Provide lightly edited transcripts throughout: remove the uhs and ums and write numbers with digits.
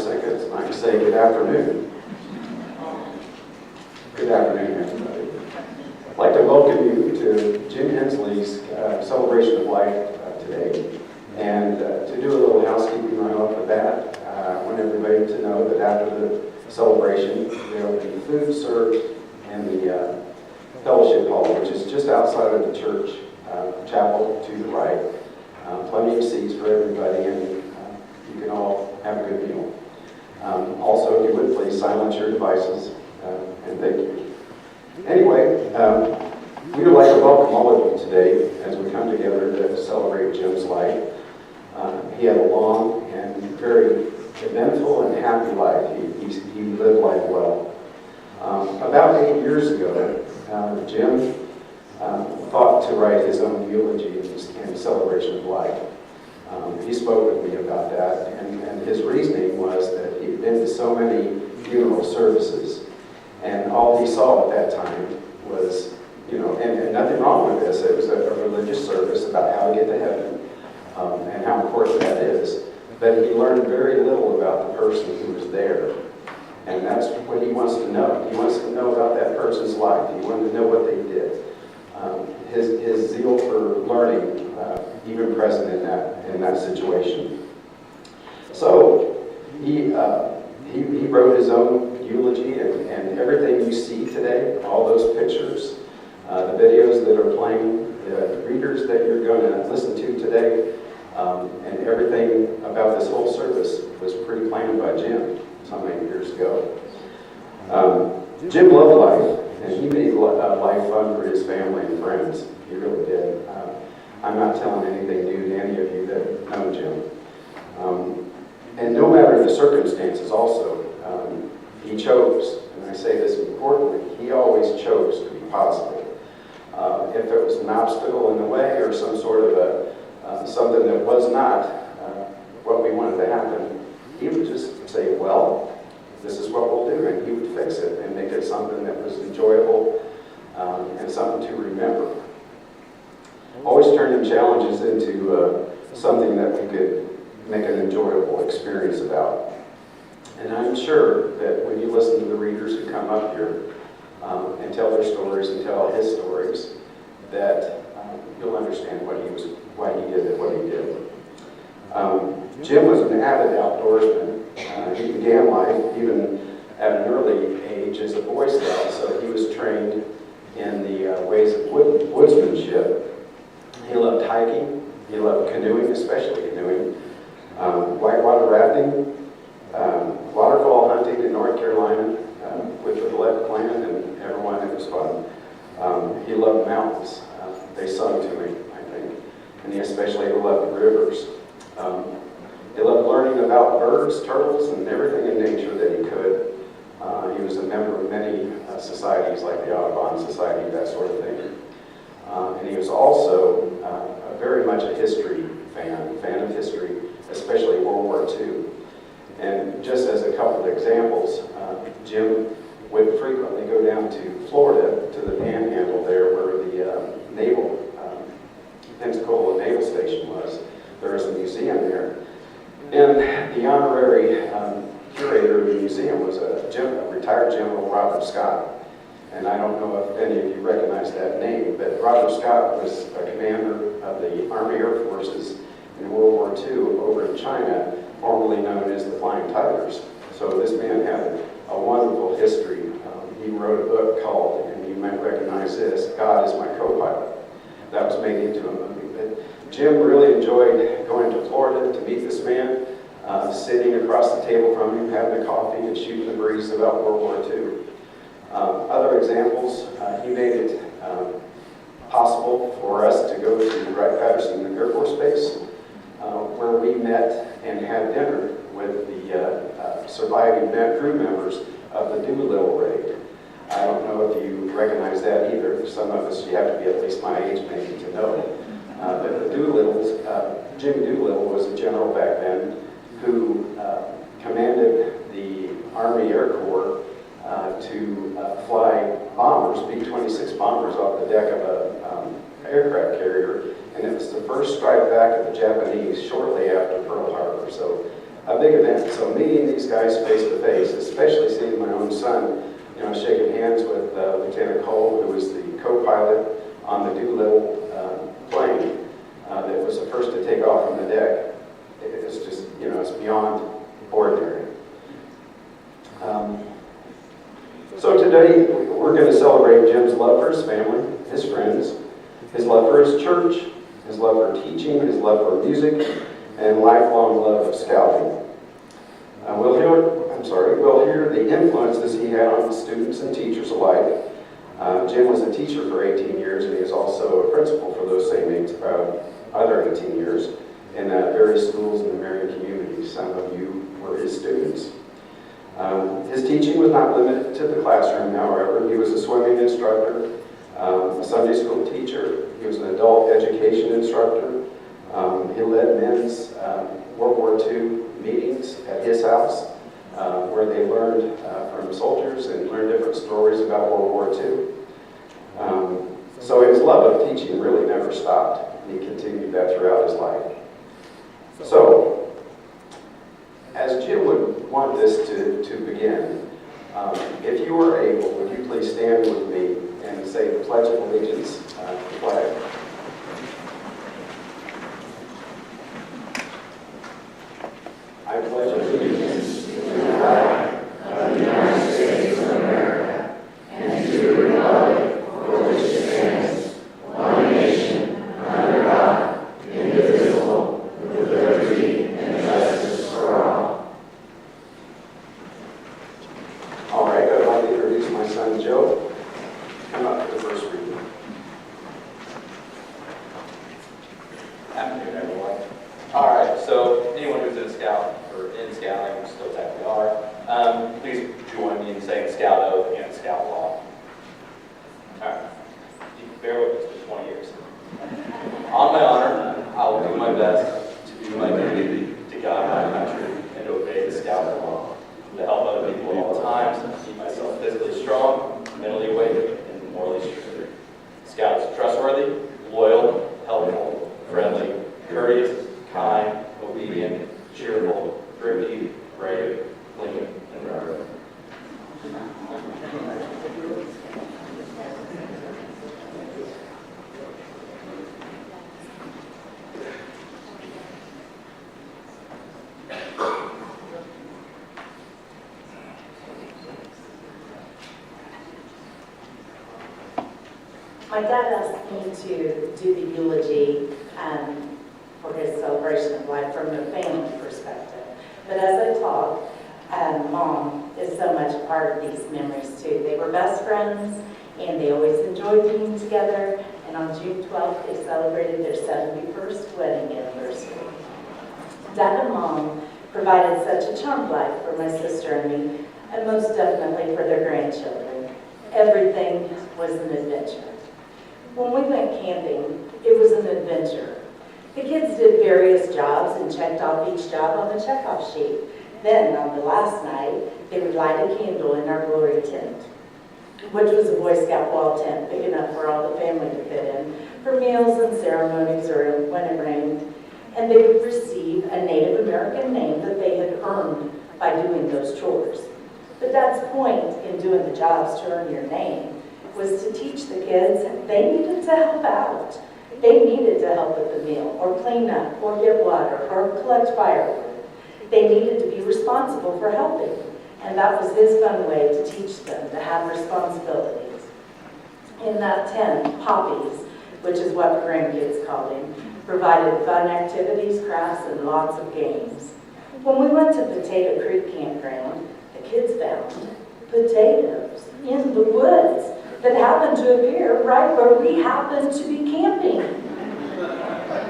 seconds, and I can say good afternoon. Good afternoon, everybody. I'd like to welcome you to Jim Hensley's celebration of life today. And to do a little housekeeping right off the bat, I want everybody to know that after the celebration, there will be food served in the fellowship hall, which is just outside of the church chapel to the right. Plenty of seats for everybody, and you can all have a good meal. Also, if you would please silence your devices, and thank you. Anyway, we would like to welcome all of you today as we come together to celebrate Jim's life. He had a long and very eventful and happy life. He lived life well. About 8 years ago, Jim thought to write his own eulogy in celebration of life. He spoke with me about that, and his reasoning was that he'd been to so many funeral services, and all he saw at that time was, and nothing wrong with this. It was a religious service about how to get to heaven, and how important that is. But he learned very little about the person who was there. And that's what he wants to know. He wants to know about that person's life. He wanted to know what they did. His zeal for learning, even present in that situation. So he wrote his own eulogy, and everything you see today, all those pictures, the videos that are playing, the readers that you're going to listen to today, and everything about this whole service was pre-planned by Jim so many years ago. Jim loved life, and he made life fun for his family and friends. He really did. I'm not telling anything new to any of you that know Jim. And no matter the circumstances also, he chose, and I say this importantly, he always chose to be positive. If it was an obstacle in the way or some sort of something that was not what we wanted to happen, he would just say, well, this is what we'll do, and he would fix it and make it something that was enjoyable and something to remember. Always turning challenges into something that we could make an enjoyable experience about. And I'm sure that when you listen to the readers who come up here and tell their stories and tell his stories, that you'll understand why he did what he did. Jim was an avid outdoorsman. He began life even at an early age as a Boy Scout, so he was trained in the ways of woodsmanship. He loved hiking. He loved canoeing, especially canoeing, whitewater rafting, waterfowl hunting in North Carolina with the Left Clan and everyone. It was fun. He loved mountains. They sung to him, I think. And he especially loved rivers. He loved learning about birds, turtles, and everything in nature that he could. He was a member of many societies like the Audubon Society, that sort of thing. And he was also very much a history fan of history, especially World War II. And just as a couple of examples, Jim would frequently go down to Florida, to the Panhandle there where the naval, Pensacola Naval Station was. There is a museum there. And the honorary curator of the museum was a retired General Robert Scott. And I don't know if any of you recognize that name, but Robert Scott was a commander of the Army Air Forces in World War II over in China, formerly known as the Flying Tigers. So this man had a wonderful history. He wrote a book called, and you might recognize this, God is My Co-Pilot. That was made into a movie. But Jim really enjoyed going to Florida to meet this man, sitting across the table from him, having a coffee and shooting the breeze about World War II. Other examples, he made it possible for us to go to Wright-Patterson Air Force Base, where we met and had dinner with the surviving crew members of the Doolittle raid. I don't know if you recognize that either. For some of us, you have to be at least my age maybe to know it. But the Doolittles, Jim Doolittle was a general back then who commanded the Army Air Corps to fly bombers, B-26 bombers, off the deck of an aircraft carrier, and it was the first strike back of the Japanese shortly after Pearl Harbor. So a big event. So meeting these guys face to face, especially seeing my own son, shaking hands with Lieutenant Cole, who was the co-pilot on the Doolittle plane that was the first to take off from the deck. It's just, it's beyond ordinary. So today, we're going to celebrate Jim's love for his family, his friends, his love for his church, his love for teaching, his love for music, and lifelong love of scouting. We'll hear the influences he had on students and teachers alike. Jim was a teacher for 18 years, and he was also a principal for those same other 18 years in various schools in the Marion community. Some of you were his students. His teaching was not limited to the classroom, however. He was a swimming instructor, a Sunday school teacher. He was an adult education instructor. He led men's World War II meetings at his house, where they learned from soldiers and learned different stories about World War II. So his love of teaching really never stopped. He continued that throughout his life. So, as Jim would want this to begin, if you are able, would you please stand with me and say the Pledge of Allegiance to the flag. I pledge allegiance to the flag of the United States of America and to the republic for which it stands, one nation, under God, indivisible, with liberty and justice for all. All right, I'd like to introduce my son, Joe. Come up for the first reading. Afternoon, everyone. All right, so anyone who's in Scout or in Scouting, which still technically are, please join me in saying Scout oath and Scout law. All right, you can bear with us for 20 years. On my honor, I will do my best to do my duty to guide my country and to obey the Scout law, to help other people at all times, and keep myself physically strong, mentally awake, and morally secure. Scout is trustworthy, loyal, helpful, friendly, courteous, kind, obedient, cheerful, thrifty, brave, clean, and reverent. My dad asked me to do the eulogy for his celebration of life from a family perspective. But as I talk, Mom is so much a part of these memories too. They were best friends, and they always enjoyed being together. And on June 12th, they celebrated their 71st wedding anniversary. Dad and Mom provided such a charmed life for my sister and me, and most definitely for their grandchildren. Everything was an adventure. When we went camping, it was an adventure. The kids did various jobs and checked off each job on the checkoff sheet. Then, on the last night, they would light a candle in our glory tent, which was a Boy Scout wall tent big enough for all the family to fit in, for meals and ceremonies or when it rained. And they would receive a Native American name that they had earned by doing those chores. But Dad's point in doing the jobs to earn your name was to teach the kids they needed to help out. They needed to help with the meal, or clean up, or get water, or collect firewood. They needed to be responsible for helping, and that was his fun way to teach them to have responsibilities. In that tent, Poppies, which is what the grandkids called him, provided fun activities, crafts, and lots of games. When we went to Potato Creek Campground, the kids found potatoes in the woods that happened to appear right where we happened to be camping.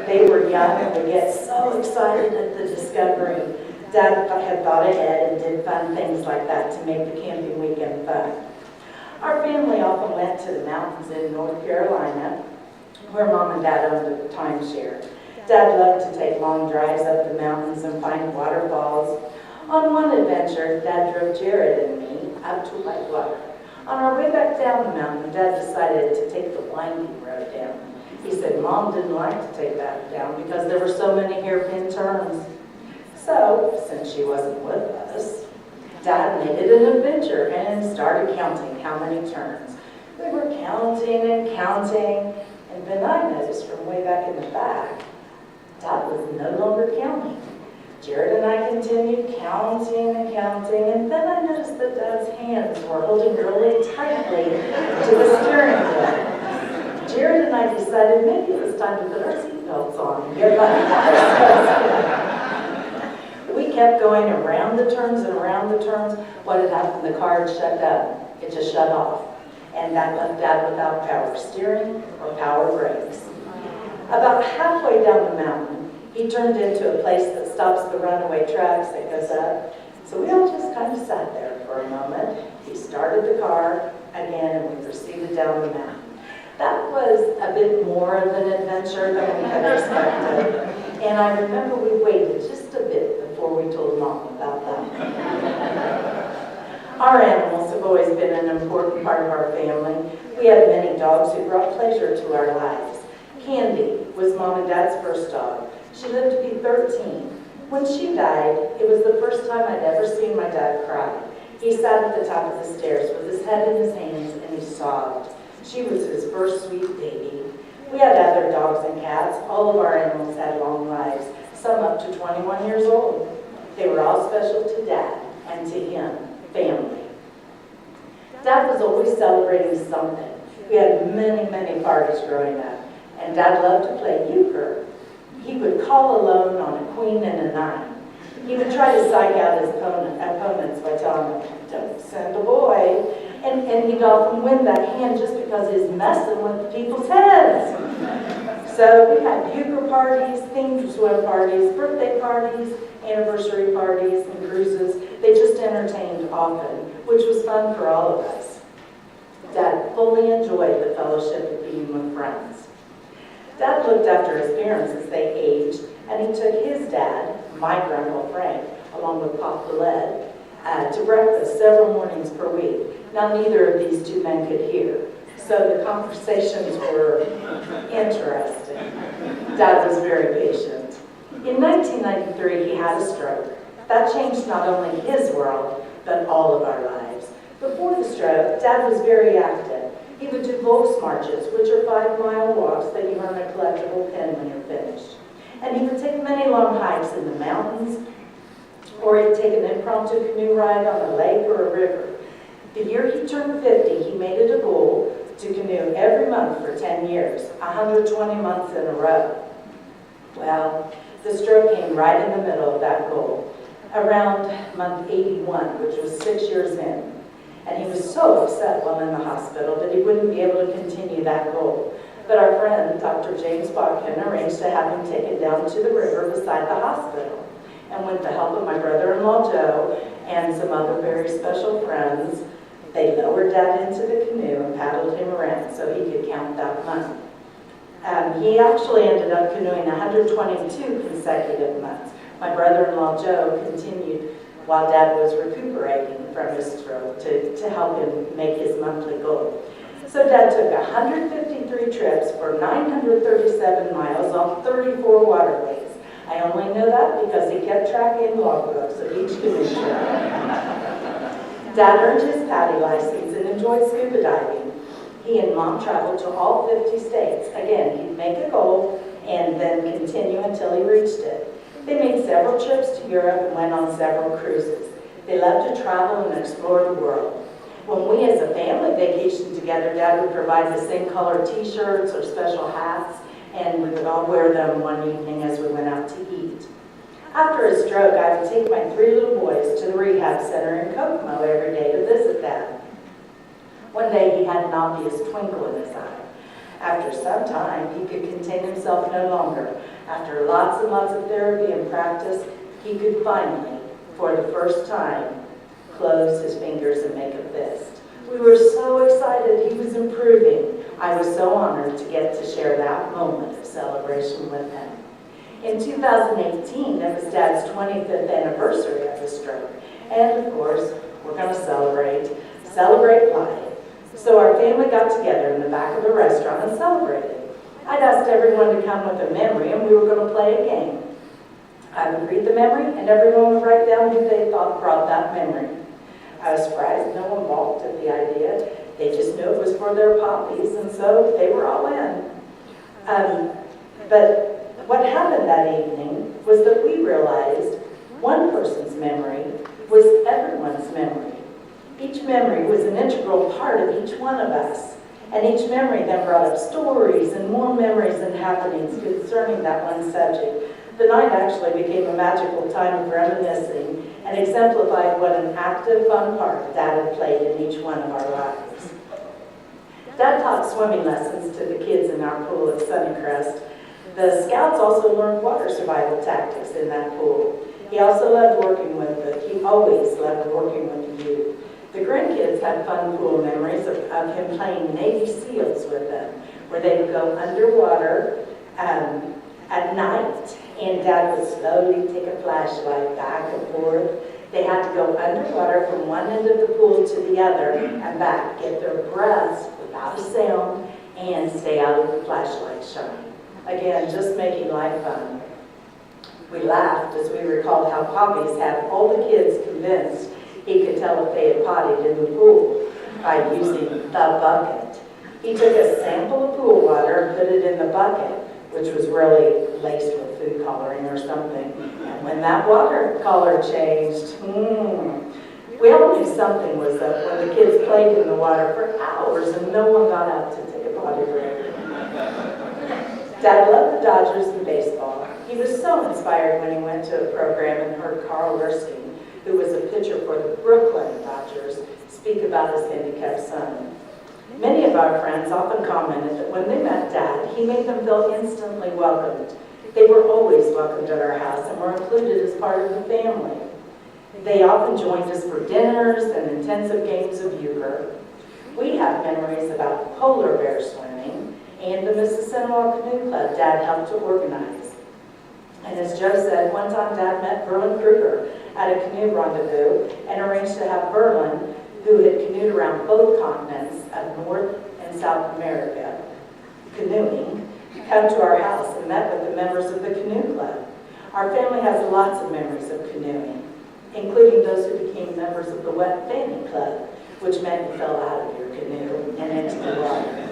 They were young and would get so excited at the discovery. Dad had thought ahead and did fun things like that to make the camping weekend fun. Our family often went to the mountains in North Carolina, where Mom and Dad owned a timeshare. Dad loved to take long drives up the mountains and find waterfalls. On one adventure, Dad drove Jared and me out to Whitewater. On our way back down the mountain, Dad decided to take the winding road down. He said Mom didn't like to take that down because there were so many hairpin turns. So, since she wasn't with us, Dad made it an adventure and started counting how many turns. We were counting and counting, and then I noticed from way back in the back, Dad was no longer counting. Jared and I continued counting and counting, and then I noticed that Dad's hands were holding really tightly to the steering wheel. Jared and I decided maybe it was time to put our seatbelts on and get back. We kept going around the turns and around the turns. What had happened? The car had shut down. It just shut off. And that left Dad without power steering or power brakes. About halfway down the mountain, he turned into a place that stops the runaway tracks that goes up. So we all just kind of sat there for a moment. He started the car again, and we proceeded down the mountain. That was a bit more of an adventure than we had expected. And I remember we waited just a bit before we told Mom about that. Our animals have always been an important part of our family. We had many dogs who brought pleasure to our lives. Candy was Mom and Dad's first dog. She lived to be 13. When she died, it was the first time I'd ever seen my dad cry. He sat at the top of the stairs with his head in his hands and he sobbed. She was his first sweet baby. We had other dogs and cats. All of our animals had long lives, some up to 21 years old. They were all special to Dad and to him, family. Dad was always celebrating something. We had many, many parties growing up, and Dad loved to play euchre. He would call alone on a queen and a nine. He would try to psych out his opponents by telling them, "Don't send a boy." And he'd often win that hand just because he's messing with people's heads. So we had euchre parties, themed swim parties, birthday parties, anniversary parties, and cruises. They just entertained often, which was fun for all of us. Dad fully enjoyed the fellowship of being with friends. Dad looked after his parents as they aged, and he took his dad, my grandpa Frank, along with Pop Willett, to breakfast several mornings per week. Now, neither of these two men could hear, so the conversations were interesting. Dad was very patient. In 1993, he had a stroke. That changed not only his world, but all of our lives. Before the stroke, Dad was very active. He would do Volks marches, which are 5-mile walks that you earn a collectible pin when you're finished. And he would take many long hikes in the mountains, or he'd take an impromptu canoe ride on a lake or a river. The year he turned 50, he made it a goal to canoe every month for 10 years, 120 months in a row. Well, the stroke came right in the middle of that goal, around month 81, which was 6 years in. And he was so upset while in the hospital that he wouldn't be able to continue that goal. But our friend, Dr. James Botkin, arranged to have him taken down to the river beside the hospital. And with the help of my brother-in-law Joe and some other very special friends, they lowered Dad into the canoe and paddled him around so he could count that month. He actually ended up canoeing 122 consecutive months. My brother-in-law Joe continued while Dad was recuperating from his stroke to help him make his monthly goal. So Dad took 153 trips for 937 miles on 34 waterways. I only know that because he kept track in logbooks of each canoe trip. Dad earned his PADI license and enjoyed scuba diving. He and Mom traveled to all 50 states. Again, he'd make a goal and then continue until he reached it. They made several trips to Europe and went on several cruises. They loved to travel and explore the world. When we as a family vacationed together, Dad would provide the same color t-shirts or special hats, and we would all wear them one evening as we went out to eat. After his stroke, I would take my 3 little boys to the rehab center in Kokomo every day to visit Dad. One day he had an obvious twinkle in his eye. After some time, he could contain himself no longer. After lots and lots of therapy and practice, he could finally, for the first time, close his fingers and make a fist. We were so excited he was improving. I was so honored to get to share that moment of celebration with him. In 2018, it was Dad's 25th anniversary of his stroke. And of course, we're going to celebrate life. So our family got together in the back of a restaurant and celebrated. I'd asked everyone to come with a memory and we were going to play a game. I would read the memory, and everyone would write down who they thought brought that memory. I was surprised no one balked at the idea. They just knew it was for their poppies, and so they were all in. But what happened that evening was that we realized one person's memory was everyone's memory. Each memory was an integral part of each one of us. And each memory then brought up stories and more memories and happenings concerning that one subject. The night actually became a magical time of reminiscing and exemplified what an active, fun part Dad had played in each one of our lives. Dad taught swimming lessons to the kids in our pool at Sunnycrest. The Scouts also learned water survival tactics in that pool. He also loved working with he always loved working with the youth. The grandkids had fun pool memories of him playing Navy SEALs with them, where they would go underwater at night, and Dad would slowly take a flashlight back and forth. They had to go underwater from one end of the pool to the other and back, get their breaths without a sound, and stay out of the flashlight shine. Again, just making life fun. We laughed as we recalled how Poppy's had all the kids convinced he could tell if they had potted in the pool by using the bucket. He took a sample of pool water and put it in the bucket, which was really laced with food coloring or something. And when that water color changed, we all knew something was up when the kids played in the water for hours and no one got out to take a potty break. Dad loved the Dodgers and baseball. He was so inspired when he went to a program and heard Carl Erskine, who was a pitcher for the Brooklyn Dodgers, speak about his handicapped son. Many of our friends often commented that when they met Dad, he made them feel instantly welcomed. They were always welcomed at our house and were included as part of the family. They often joined us for dinners and intensive games of euchre. We have memories about polar bear swimming and the Mississippi Canoe Club Dad helped to organize. And as Joe said, one time Dad met Berlin Kruger at a canoe rendezvous and arranged to have Berlin, who had canoed around both continents of North and South America, canoeing, come to our house and met with the members of the canoe club. Our family has lots of memories of canoeing, including those who became members of the Wet Fanny Club, which meant you fell out of your canoe and into the water.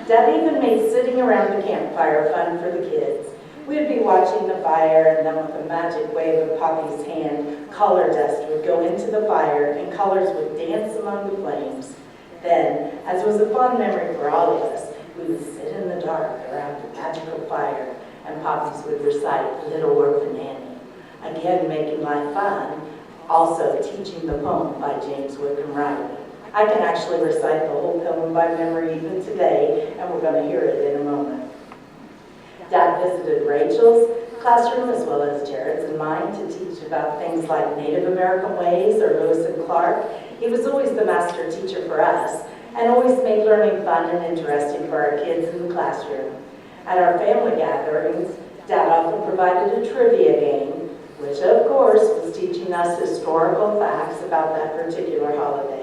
Dad even made sitting around the campfire fun for the kids. We'd be watching the fire, and then with a magic wave of Poppy's hand, color dust would go into the fire, and colors would dance among the flames. Then, as was a fond memory for all of us, we would sit in the dark around the magical fire, and Poppy's would recite Little Orphan Annie, again making life fun, also teaching the poem by James Whitcomb Riley. I can actually recite the whole poem by memory even today, and we're going to hear it in a moment. Dad visited Rachel's classroom as well as Jared's and mine to teach about things like Native American ways or Lewis and Clark. He was always the master teacher for us and always made learning fun and interesting for our kids in the classroom. At our family gatherings, Dad often provided a trivia game, which of course was teaching us historical facts about that particular holiday.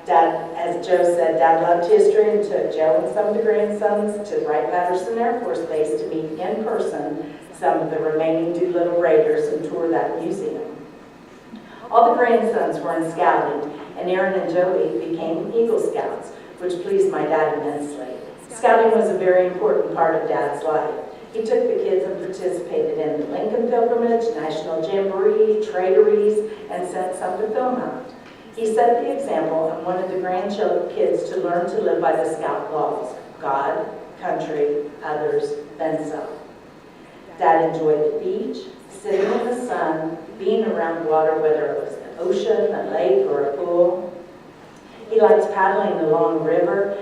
Dad, as Joe said, Dad loved history and took Joe and some of the grandsons to Wright-Patterson Air Force Base to meet in person some of the remaining Doolittle Raiders and tour that museum. All the grandsons were in scouting, and Aaron and Joey became Eagle Scouts, which pleased my dad immensely. Scouting was a very important part of Dad's life. He took the kids and participated in the Lincoln Pilgrimage, National Jamboree, Traderies, and sent some to Philmont. He set the example and wanted the grandkids to learn to live by the Scout laws: God, country, others, then self. Dad enjoyed the beach, sitting in the sun, being around water, whether it was the ocean, a lake, or a pool. He liked paddling along the river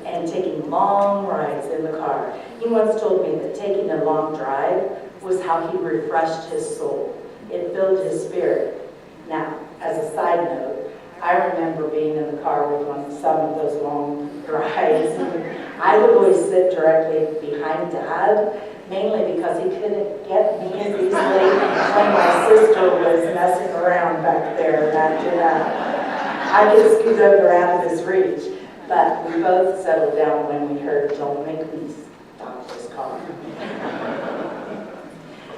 and taking long rides in the car. He once told me that taking a long drive was how he refreshed his soul. It filled his spirit. Now, as a side note, I remember being in the car with some of those long drives. I would always sit directly behind Dad, mainly because he couldn't get me as easily when my sister was messing around back there. I could scoot over out of his reach, but we both settled down when we heard, "Don't make me stop this car."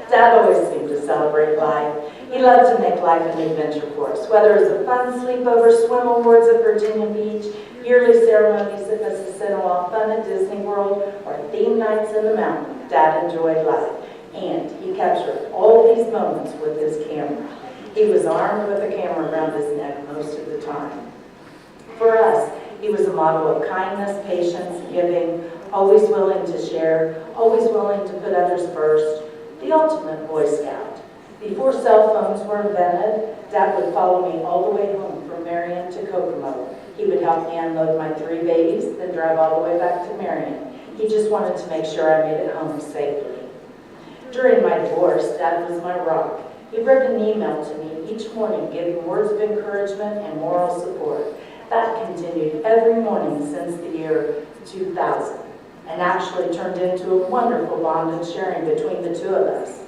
Dad always seemed to celebrate life. He loved to make life an adventure for us, whether it was a fun sleepover, swim awards at Virginia Beach, yearly ceremonies at Mississippi, fun at Disney World, or theme nights in the mountain. Dad enjoyed life, and he captured all these moments with his camera. He was armed with a camera around his neck most of the time. For us, he was a model of kindness, patience, giving, always willing to share, always willing to put others first, the ultimate Boy Scout. Before cell phones were invented, Dad would follow me all the way home from Marion to Kokomo. He would help me unload my 3 babies, then drive all the way back to Marion. He just wanted to make sure I made it home safely. During my divorce, Dad was my rock. He wrote an email to me each morning giving words of encouragement and moral support. That continued every morning since the year 2000 and actually turned into a wonderful bond and sharing between the two of us.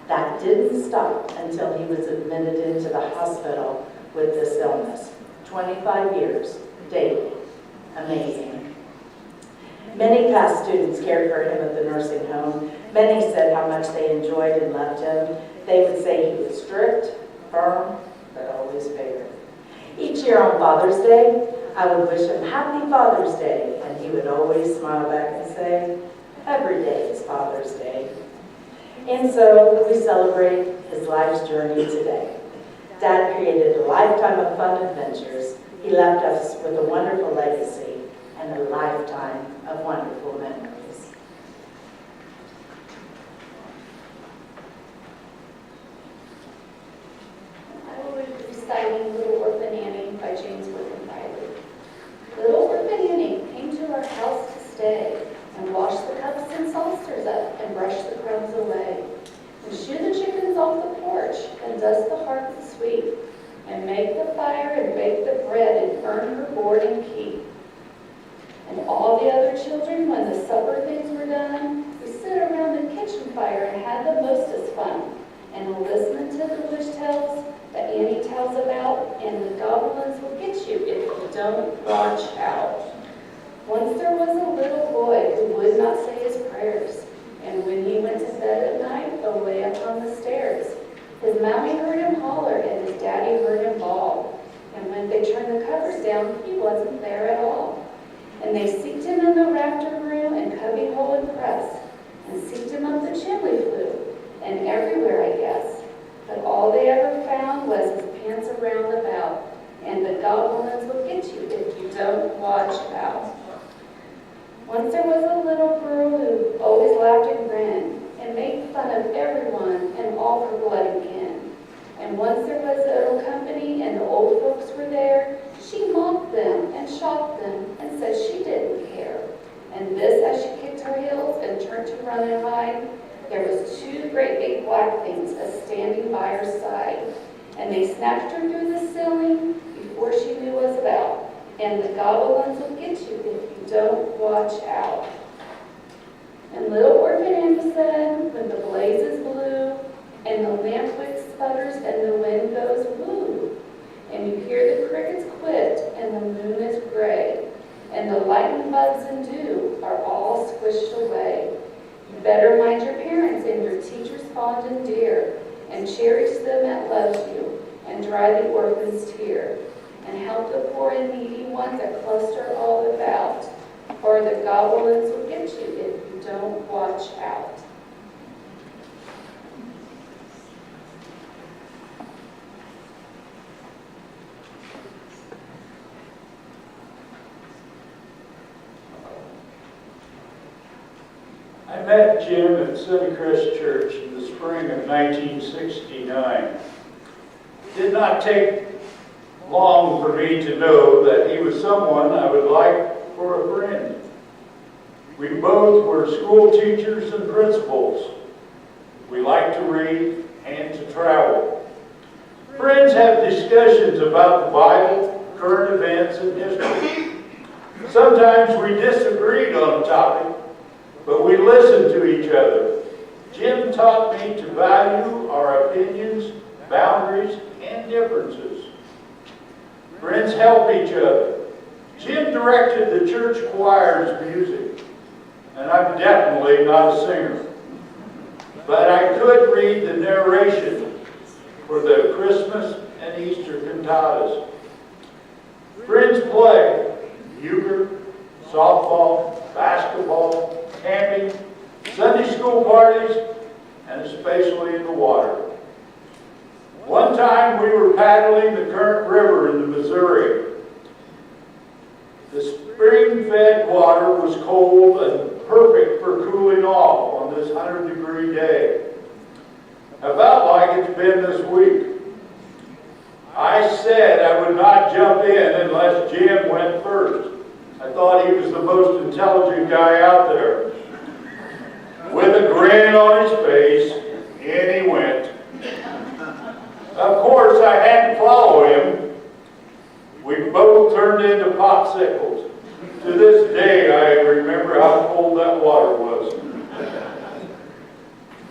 That didn't stop until he was admitted into the hospital with this illness. 25 years, daily. Amazing. Many past students cared for him at the nursing home. Many said how much they enjoyed and loved him. They would say he was strict, firm, but always fair. Each year on Father's Day, I would wish him Happy Father's Day, and he would always smile back and say, every day is Father's Day. And so we celebrate his life's journey today. Dad created a lifetime of fun adventures. He left us with a wonderful legacy and a lifetime of wonderful memories. I will be reciting Little Orphan Annie by James Whitcomb Riley. Little Orphan Annie came to our house to stay and wash the cups and saucers up and brush the crumbs away and shoo the chickens off the porch and dust the hearth sweet and make the fire and bake the bread and earn her board and keep. And all the other children, when the supper things were done, we sit around the kitchen fire and had the mostest fun and listened to the wish tales that Annie tells about, and the goblins will get you if you don't watch out. Once there was a little boy who would not say his prayers, and when he went to bed at night, away up on the stairs, his mommy heard him holler and his daddy heard him bawl. And when they turned the covers down, he wasn't there at all. And they seeked him in the rafter room and cubbyhole and press, and seeked him up the chimney flue, and everywhere, I guess. But all they ever found was his pants around about, and the goblins will get you if you don't watch out. Once there was a little girl who always laughed and grinned, and made fun of everyone and all her blood and kin. And once there was a little company and the old folks were there, she mocked them and shocked them and said she didn't care. And this as she kicked her heels and turned to run and hide, there was 2 great big black things a-standing by her side. And they snatched her through the ceiling before she knew what was about. And the goblins will get you if you don't watch out. And little Orphan Annie said, when the blazes blue, and the lamp wick sputters, and the wind goes woo, and you hear the crickets quit, and the moon is gray, and the lightning bugs and dew are all squished away. You better mind your parents and your teachers fond and dear, and cherish them that loves you, and dry the orphan's tear, and help the poor and needy ones that cluster all about, or the goblins will get you if you don't watch out. I met Jim at Sunnycrest Church in the spring of 1969. It did not take long for me to know that he was someone I would like for a friend. We both were school teachers and principals. We liked to read and to travel. Friends have discussions about the Bible, current events, and history. Sometimes we disagreed on a topic, but we listened to each other. Jim taught me to value our opinions, boundaries, and differences. Friends help each other. Jim directed the church choir's music, and I'm definitely not a singer. but I could read the narration for the Christmas and Easter cantatas. Friends play euchre, softball, basketball, camping, Sunday school parties, and especially in the water. One time we were paddling the Current River in the Missouri. The spring-fed water was cold and perfect for cooling off on this 100-degree day. About like it's been this week. I said I would not jump in unless Jim went first. I thought he was the most intelligent guy out there. With a grin on his face, in he went. Of course, I had to follow him. We both turned into popsicles. To this day, I remember how cold that water was.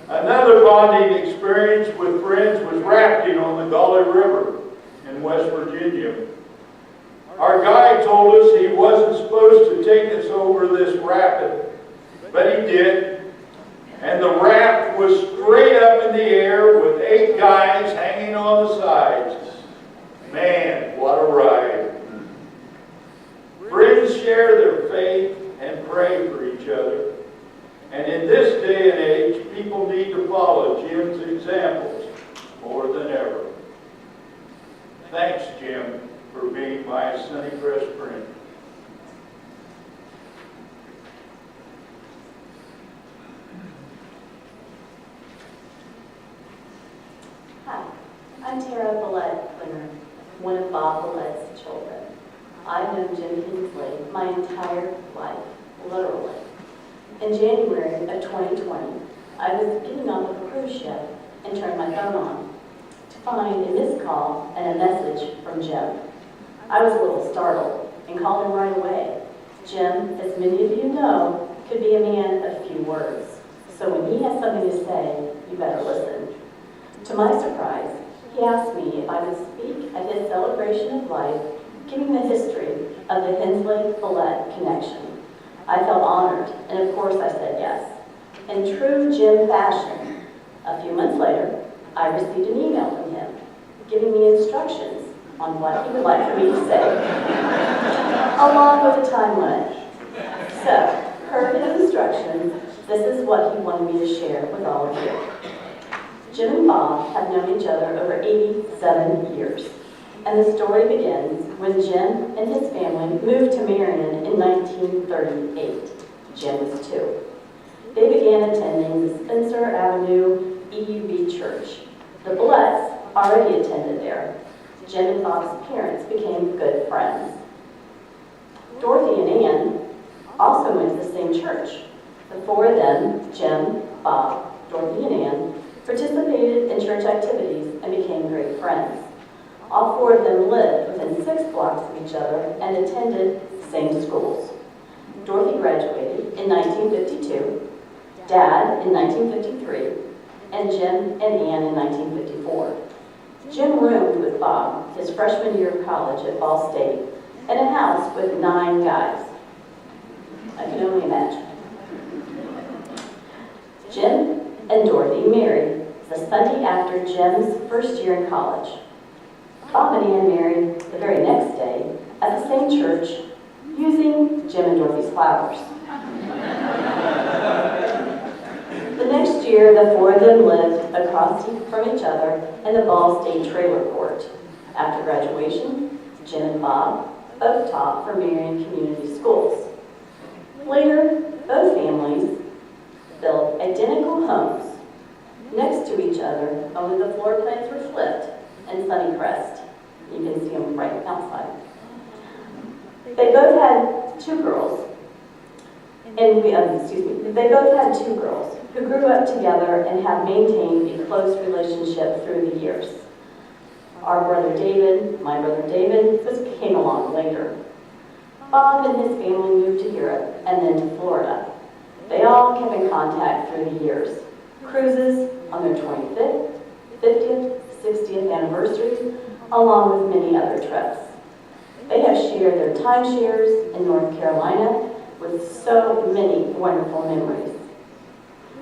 Another bonding experience with friends was rafting on the Gauley River in West Virginia. Our guide told us he wasn't supposed to take us over this rapid, but he did. And the raft was straight up in the air with 8 guys hanging on the sides. Man, what a ride. Friends share their faith and pray for each other. And in this day and age, people need to follow Jim's examples more than ever. Thanks, Jim, for being my Sunnycrest friend. Hi, I'm Tara Collette-Klinger, one of Bob Collette's children. I've known Jim Hensley my entire life, literally. In January of 2020, I was getting off of a cruise ship and turned my phone on to find a missed call and a message from Jim. I was a little startled and called him right away. Jim, as many of you know, could be a man of few words. So when he has something to say, you better listen. To my surprise, he asked me if I would speak at his celebration of life, giving the history of the Hensley-Collette connection. I felt honored, and of course I said yes. In true Jim fashion, a few months later, I received an email from him, giving me instructions on what he would like for me to say, along with a time limit. So, per his instructions, this is what he wanted me to share with all of you. Jim and Bob have known each other over 87 years. And the story begins when Jim and his family moved to Marion in 1938. Jim was 2. They began attending the Spencer Avenue EUB Church. The Bletts already attended there. Jim and Bob's parents became good friends. Dorothy and Ann also went to the same church. The 4 of them, Jim, Bob, Dorothy, and Ann, participated in church activities and became great friends. All 4 of them lived within 6 blocks of each other and attended the same schools. Dorothy graduated in 1952, Dad in 1953, and Jim and Ann in 1954. Jim roomed with Bob his freshman year of college at Ball State in a house with 9 guys. I can only imagine. Jim and Dorothy married the Sunday after Jim's first year in college. Bob and Ann married the very next day at the same church using Jim and Dorothy's flowers. The next year, the 4 of them lived across from each other in the Ball State trailer court. After graduation, Jim and Bob both taught for Marion Community Schools. Later, both families built identical homes next to each other, only the floor plans were flipped in Sunnycrest. You can see them right outside. They both had 2 girls, they both had 2 girls who grew up together and have maintained a close relationship through the years. Our brother David, my brother David, came along later. Bob and his family moved to Europe and then to Florida. They all kept in contact through the years. Cruises on their 25th, 50th, 60th anniversaries, along with many other trips. They have shared their timeshares in North Carolina with so many wonderful memories.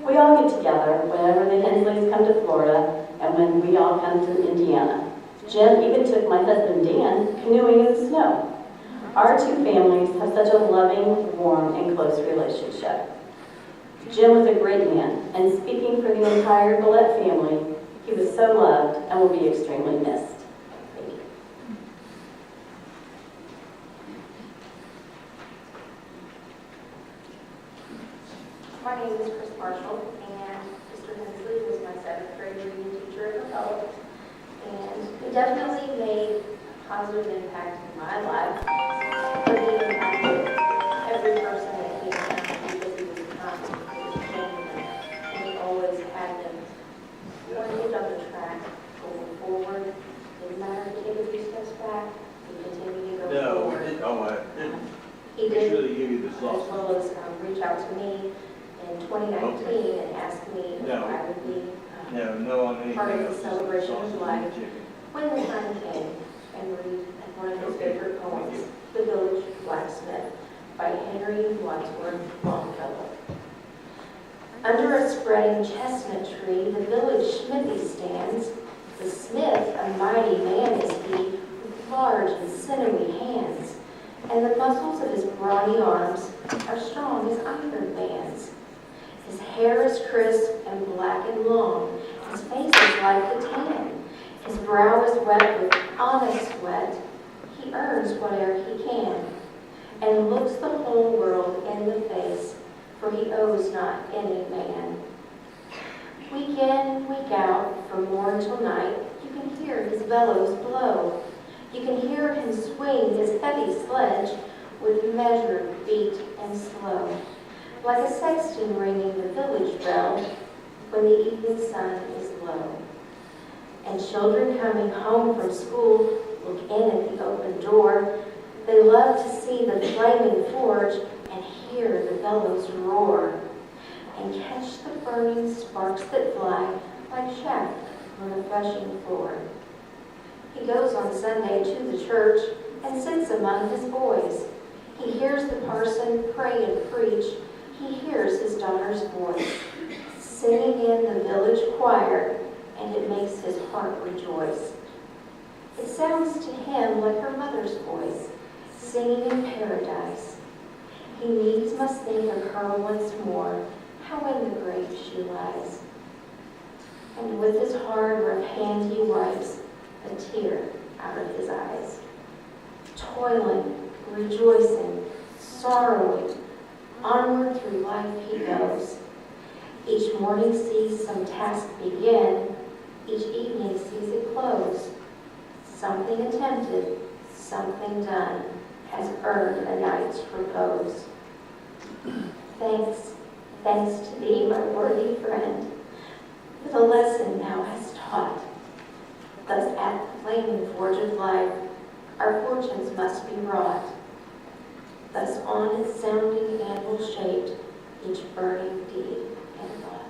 We all get together whenever the Hensleys come to Florida and when we all come to Indiana. Jim even took my husband Dan canoeing in the snow. Our two families have such a loving, warm, and close relationship. Jim was a great man, and speaking for the entire Bullet family, he was so loved and will be extremely missed. Thank you. My name is Chris Marshall, and Mr. Hensley was my 7th grade reading teacher at the college. And he definitely made a positive impact in my life, but he impacted every person that he encountered because he was kind, he was genuine, and he always had them pointed on the track, going forward. Didn't matter if he took a few steps back, he continued to go forward. He Make did, sure they give you the as sauce. well as reach out to me in 2019 and ask me if No. I would be No, on anything part of the else. celebration of Sausage life. and chicken. when the time came and read one of his favorite poems, The Village Blacksmith by Henry Wadsworth Longfellow. Under a spreading chestnut tree, the village smithy stands. The smith, a mighty man is he, with large and sinewy hands, and the muscles of his brawny arms are strong as iron bands. His hair is crisp and black and long, his face is like the tan. His brow is wet with honest sweat, he earns whate'er he can, and looks the whole world in the face, for he owes not any man. Week in, week out, from morn till night, you can hear his bellows blow. You can hear him swing his heavy sledge with measured beat and slow, like a sexton ringing the village bell when the evening sun is low. And children coming home from school look in at the open door. They love to see the flaming forge and hear the bellows roar, and catch the burning sparks that fly like chaff on the threshing floor. He goes on Sunday to the church and sits among his boys. He hears the parson pray and preach. He hears his daughter's voice singing in the village choir, and it makes his heart rejoice. It sounds to him like her mother's voice, singing in paradise. He needs must think of her once more, how in the grave she lies. And with his hard, rough hand he wipes a tear out of his eyes. Toiling, rejoicing, sorrowing, onward through life he goes. Each morning sees some task begin, each evening sees it close. Something attempted, something done, has earned a night's repose. Thanks to thee, my worthy friend, for the lesson thou hast taught. Thus at the flaming forge of life, our fortunes must be wrought. Thus on its sounding anvil shaped, each burning deed and thought.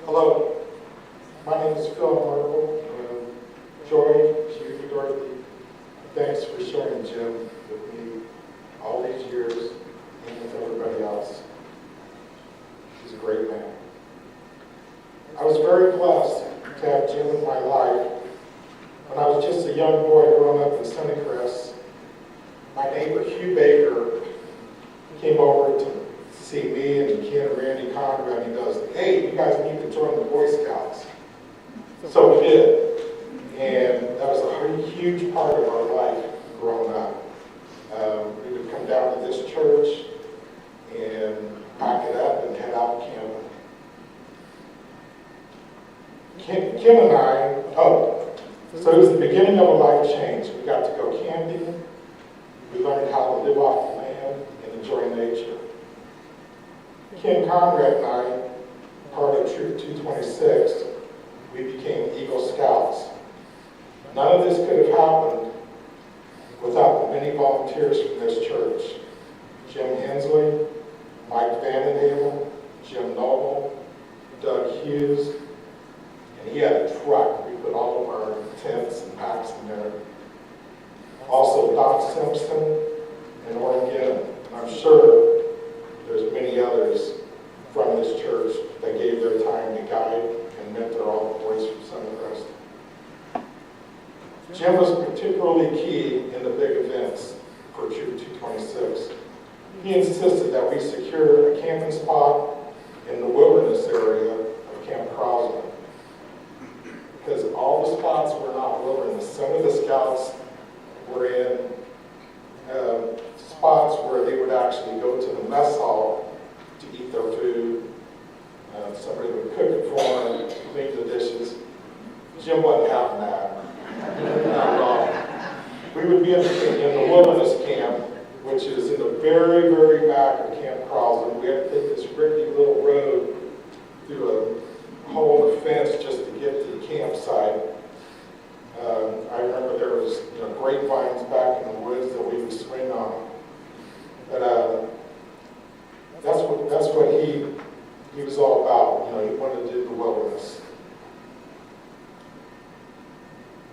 Hello, my name is Phil Marble. Joy, Judy, Dorothy, thanks for sharing Jim with me all these years and with everybody else. He's a great man. I was very blessed to have Jim in my life. When I was just a young boy growing up in Sunnycrest, my neighbor Hugh Baker came over to see me and Ken and Randy Conrad, and he goes, "Hey, you guys need to join the Boy Scouts." So we did, and that was a huge part of our life growing up. We would come down to this church and pack it up and head out camping. Kim and I, so it was the beginning of a life change. We got to go camping. We learned how to live off the land and enjoy nature. Ken Conrad and I, part of Troop 226, we became Eagle Scouts. None of this could have happened without the many volunteers from this church. Jim Hensley, Mike Vandenhaven, Jim Noble, Doug Hughes, and he had a truck sure there's many others from this church that gave their time to guide and mentor all the boys from Suncrest. Jim was particularly key in the big events for Troop 226. He insisted that we secure a camping spot in the wilderness area of Camp Crosby, because all the spots were not wilderness. Some of the scouts were in spots where they would actually go to the mess hall to eat their food. Somebody would cook it for them, clean the dishes. Jim wasn't having that. Not at all. We would be in the wilderness camp, which is in the very, very back of Camp Crosby. We had to take this rickety little road through a hole in the fence just to get to the campsite. I remember there was grapevines back in the woods that we would swing on. But that's what he was all about. He wanted to do the wilderness.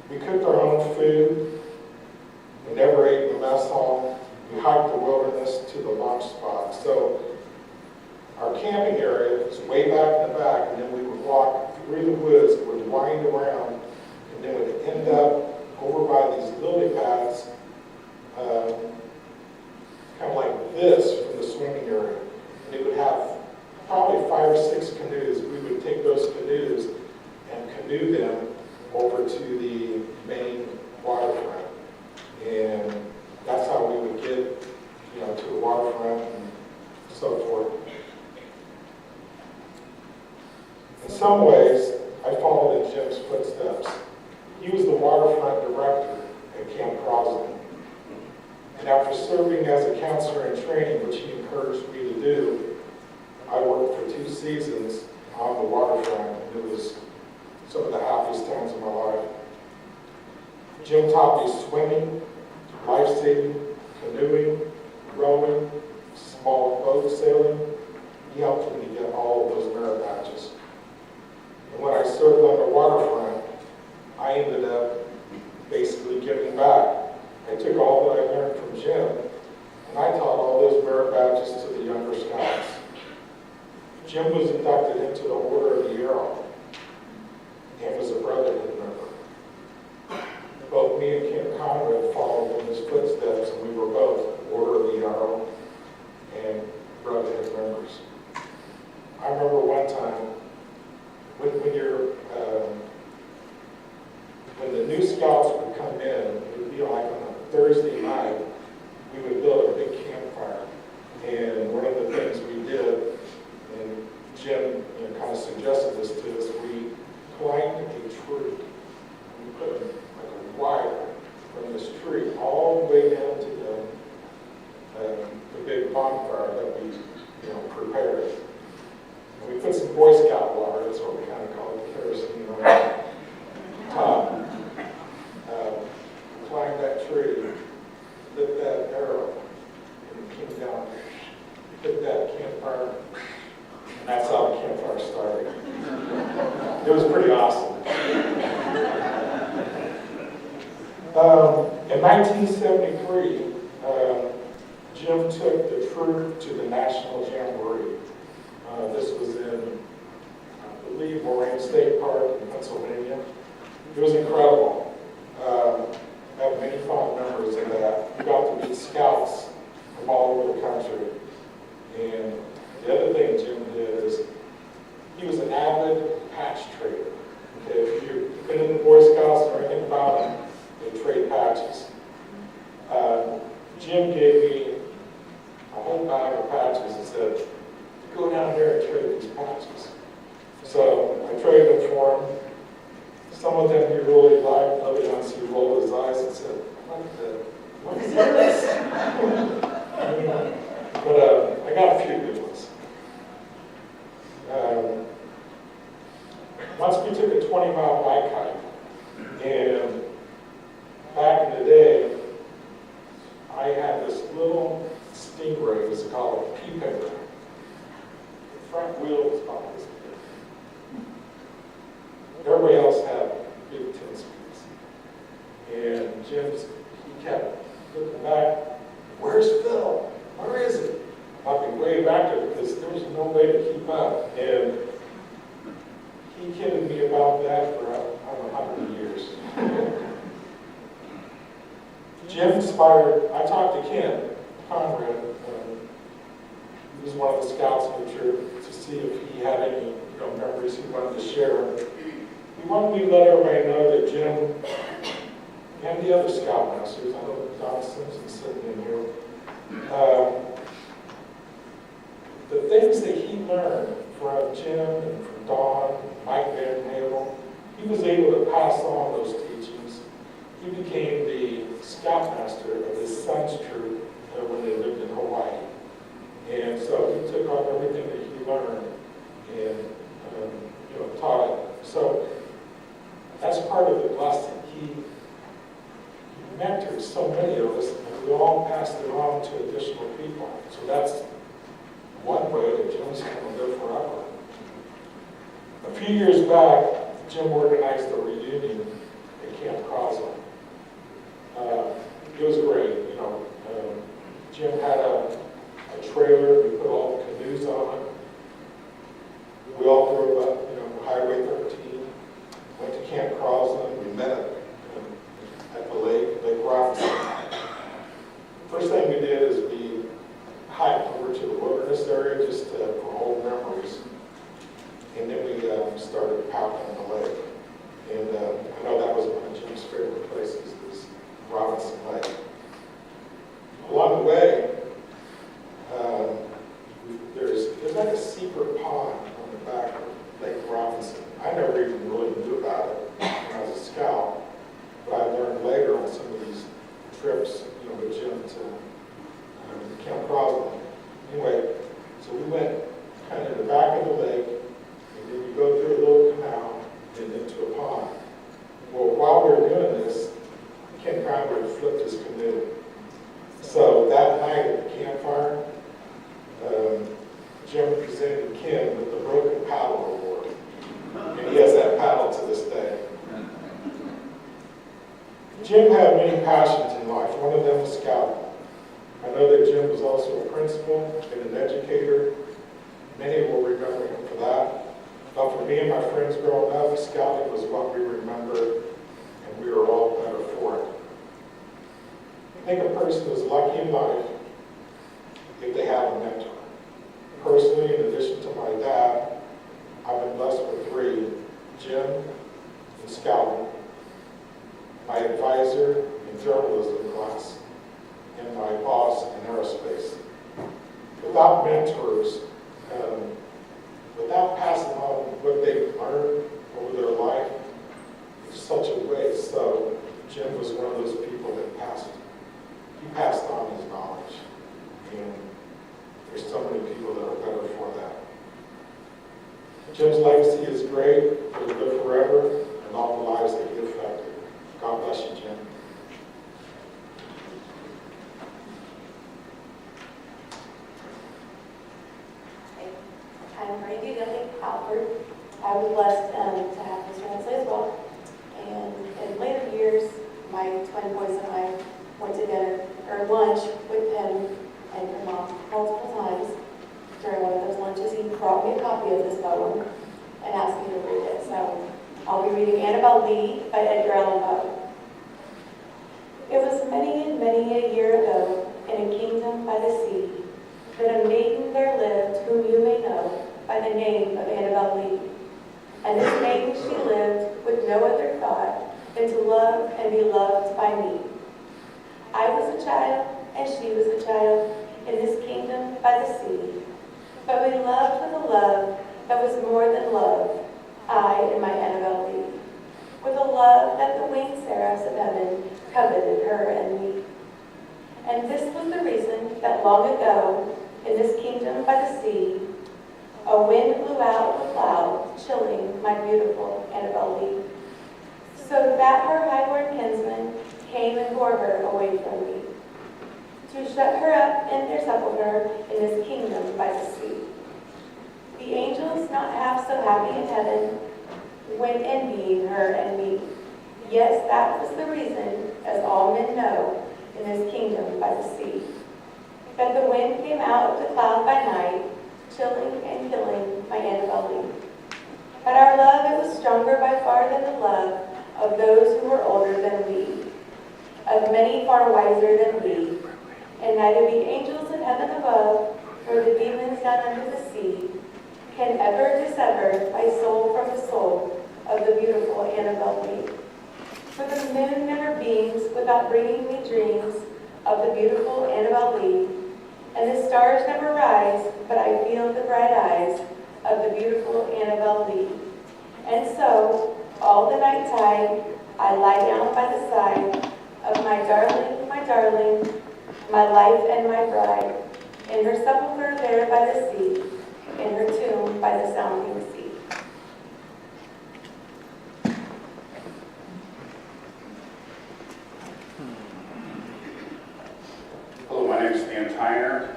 We cooked our own food. We never ate in the mess hall. We hiked the wilderness to the launch spot. So our camping area was way back in the back, and then we would walk through the woods, would wind around, and then would end up over by these lily pads, kind of like this from the swimming area. And it would have probably 5 or 6 canoes. We would take those canoes and canoe them over to the main waterfront. And that's how we would get, to the waterfront and so forth. In some ways, I followed in Jim's footsteps. He was the waterfront director at Camp Crosby. And after serving as a counselor in training, which he encouraged me to do, I worked for 2 seasons on the waterfront, and it was some of the happiest times of my life. Jim taught me swimming, life-saving, canoeing, rowing, small boat sailing. He helped me to get all of those merit badges. And when I served on the waterfront, I ended up basically giving back. I took all that I learned from Jim, and I taught all those merit badges to the younger scouts. Jim was inducted into the Order of the Arrow and was a brotherhood member. Both me and Kim Conrad followed in his footsteps, and we were both Order of the Arrow and brotherhood members. I remember one time when the new scouts would come in, it would be like on a Thursday night, we would build a big campfire. And one of the things we did, and Jim kind of suggested this to us, we climbed a tree. We put like a wire from this tree all the way down to the big bonfire that we prepared. And we put some Boy Scout wire, that's what we kind of call it, kerosene on top. Climbed that tree, lit that arrow, and it came down, hit that campfire, and that's how the campfire started. It was pretty awesome. In 1973, Jim took the troop to the National Jamboree. This was in, I believe, Moraine State Park in Pennsylvania. It was incredible. I have many fond memories of that. We got to meet scouts from all over the country. And the other thing Jim did is he was an avid patch trader. Okay, if you've been in the Boy Scouts or anything about them, they trade patches. Jim gave me a whole bag of patches and said, go down there and trade these patches. So I traded them for him. Some of them he really liked, other ones he rolled his eyes and said, what is this? But I got a few good ones. Once we took a 20-mile bike hike, and back in the day, I had this little Stingray, it was called a P-Paper. The front wheel was about this big. Everybody else had big 10 speeds. And he kept looking back, where's Phil? Where is he? way to keep up. And he kidded me about that for, 100 years. Jim inspired, I talked to Ken Conrad, he was one of the scouts in the troop, to see if he had any memories he wanted to share. He wanted me to let everybody know that Jim and the other scoutmasters, I know Don Simpson's sitting in here, the things that he learned from Jim and from Don, Mike Van Halen, he was able to pass on those teachings. He became the scoutmaster of his son's troop when they lived in Hawaii. And so he took on everything that he learned and taught it. So that's part of the blessing. He mentored so many of us, and we all passed it on to additional people. So that's one way that Jim's going to live forever. A few years back, Jim organized a reunion at Camp Crosland. It was great, Jim had a trailer, we put all the canoes on it. We all drove up, Highway 13, went to Camp Crosland, we met at the Lake Robinson. First thing we did is we hiked over to the wilderness area just for old memories. And then we started paddling the lake. And I know that was one of Jim's favorite places, is Robinson Lake. Along the way, there's like a secret pond on the back of Lake Robinson. I never even really knew about it when I was a scout, but I learned later on some of these trips, with Jim to Camp Crosland. Anyway, so we went kind of in the back of the lake, and then you go through a little canal and into a pond. Well, while we were doing this, Ken Conrad flipped his canoe. So that night at the campfire, Jim presented Ken with the Broken Paddle Award. And he has that paddle to this day. Jim had many passions in life. One of them was scouting. I know that Jim was also a principal and an educator. Many will remember him for that. But for me and my friends growing up, scouting was what we remembered, and we were all better for it. I think a person is lucky in life if they have a mentor. Personally, in addition to my dad, I've been blessed with 3, Jim in scouting, my advisor in journalism class, and my boss in aerospace. Without mentors, without passing on what they've learned over their life, it's such a waste. So Jim was one of those people that passed on his knowledge. And there's so many people that are better for that. Jim's legacy is great. It will live forever, and all the lives that he affected. God bless you, Jim. I'm Randy Dudley Alford. I was blessed to have Mr. Hensley as well. And in later years, my twin boys and I went to dinner or lunch with him and your mom multiple times. During one of those lunches, he brought me a copy of this poem and asked me to read it. So I'll be reading Annabel Lee by Edgar Allan Poe. It was many and many a year ago, in a kingdom by the sea, that a maiden there lived whom you may know by the name of Annabel Lee. And this maiden she lived with no other thought than to love and be loved by me. I was a child, and she was a child, in this kingdom by the sea. But we loved with a love that was more than love, I and my Annabel Lee. With a love that the winged seraphs of heaven coveted her and me. And this was the reason that long ago, in this kingdom by the sea, a wind blew out the cloud, chilling my beautiful Annabel Lee. So that her highborn kinsmen came and bore her away from me, to shut her up in their sepulchre in this kingdom by the sea. The angels, not half so happy in heaven, went envying her and me. Yes, that was the reason, as all men know, in this kingdom by the sea, that the wind came out of the cloud by night, chilling and killing my Annabelle Lee. But our love, it was stronger by far than the love of those who were older than we, of many far wiser than we, and neither the angels in heaven above, nor the demons down under the sea, can ever dissever my soul from the soul of the beautiful Annabelle Lee. For the moon never beams without bringing me dreams of the beautiful Annabelle Lee, and the stars never rise, but I feel the bright eyes of the beautiful Annabelle Lee. And so, all the night tide, I lie down by the side of my darling, my life and my bride, in her sepulchre there by the sea, in her tomb by the sounding sea. Hello, my name is Stan Tyner,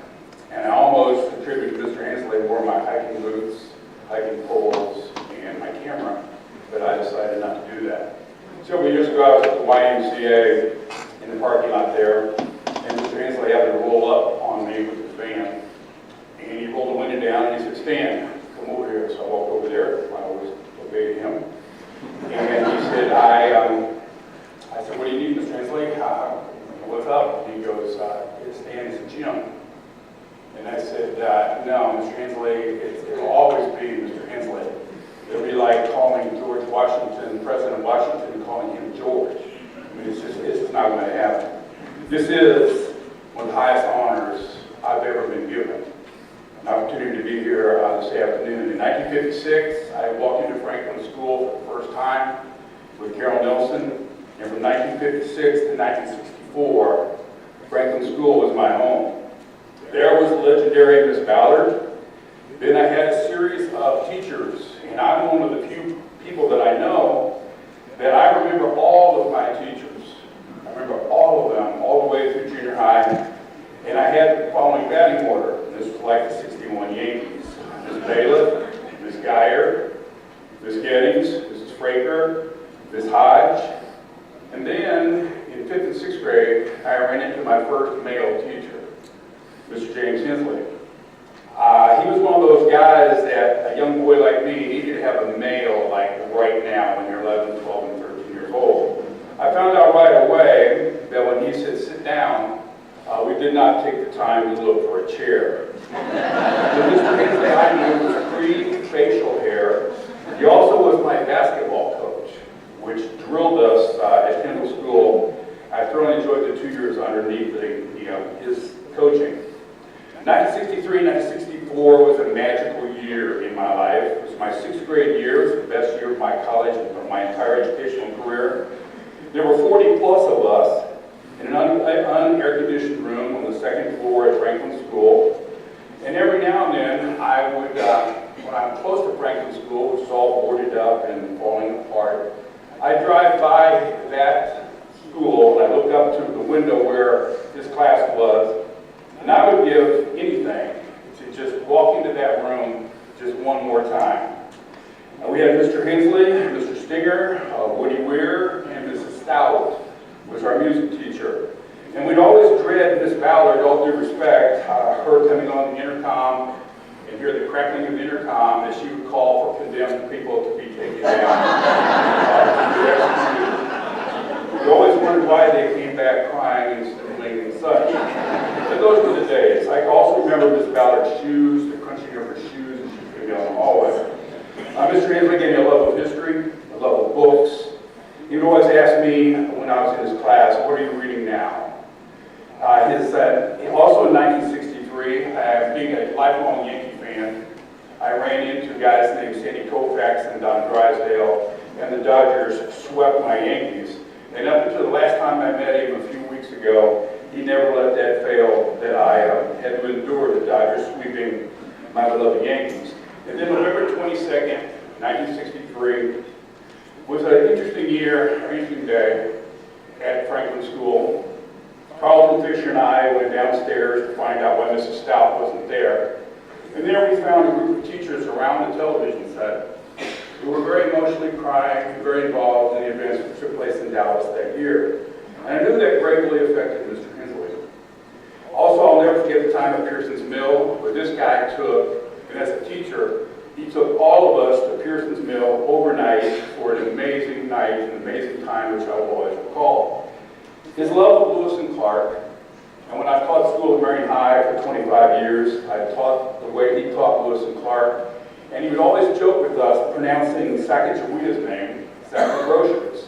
and I almost attribute to Mr. Hensley wore my hiking boots, hiking poles, and my camera, but I decided not to do that. Several years ago, I was at the YMCA in the parking lot there, and Mr. Hensley happened to roll up on me with his van, and he rolled the window down and he said, "Stan, come over here." So I walked over there. I always obeyed him. And he said, I said, "What do you need, Mr. Hensley? What's up?" And he goes, "It's Stan, it's Jim." And I said, "No, Mr. Hensley, it'll always be Mr. Hensley. It'll be like calling George Washington, President Washington, calling him George. I mean, it's just not going to happen. This is one of the highest honors I've ever been given. An opportunity to be here this afternoon. In 1956, I walked into Franklin School for the first time with Carol Nelson. And from 1956 to 1964, Franklin School was my home. There was the legendary Miss Ballard. Then I had a series of teachers, and I'm one of the few people that I know that I remember all of my teachers. I remember all of them, all the way through junior high, and I had the following batting order. This was like the 61 Yankees. Miss Bailiff, Miss Geyer, Miss Gettings, Mrs. Fraker, Miss Hodge, and then in 5th and 6th grade, I ran into my first male teacher, Mr. James Hensley. He was one of those guys that a young boy like me needed to have a male like right now when you're 11, 12, and 13 years old. I found out right away that when he said, "Sit down," we did not take the time to look for a chair. Mr. Hensley, I knew, was pre-facial hair. He also was my basketball coach, which drilled us at Kendall School. I thoroughly enjoyed the 2 years underneath his coaching. 1963, 1964 was a magical year in my life. It was my 6th grade year. It was the best year of my college and of my entire educational career. There were 40 plus of us in an un-air-conditioned room on the 2nd floor at Franklin School. And every now and then, I would, when I'm close to Franklin School, which is all boarded up and falling apart, I'd drive by that school and I look up to the window where this class was, and I would give anything to just walk into that room just one more time. We had Mr. Hensley, Mr. Stinger, Woody Weir, and Mrs. Stout was our music teacher. And we'd always dread Miss Ballard, all due respect, her coming on the intercom and hear the crackling of the intercom as she would call for condemned people to be taken down. We always wondered why they came back crying and sniffling and such. But those were the days. I also remember Miss Ballard's shoes, the crunching of her shoes as she came down the hallway. Mr. Hensley gave me a love of history, a love of books. He would always ask me when I was in his class, "What are you reading now?" Also in 1963, being a lifelong Yankee fan, I ran into guys named Sandy Koufax and Don Drysdale, and the Dodgers swept my Yankees. And up until the last time I met him a few weeks ago, he never let that fail that I had to endure the Dodgers sweeping my beloved Yankees. And then November 22nd, 1963, was an interesting year, an interesting day at Franklin School. Carlton Fisher and I went downstairs to find out why Mrs. Stout wasn't there. And there we found a group of teachers around the television set who were very emotionally crying, very involved in the events that took place in Dallas that year. And I knew that greatly affected Mr. Hensley. Also, I'll never forget the time at Pearson's Mill, where this guy took And as a teacher, he took all of us to Pearson's Mill overnight for an amazing night, an amazing time, which I will always recall. His love of Lewis and Clark, and when I taught school at Marion High for 25 years, I taught the way he taught Lewis and Clark, and he would always joke with us pronouncing Sacagaweda's name, Sacagagroceries.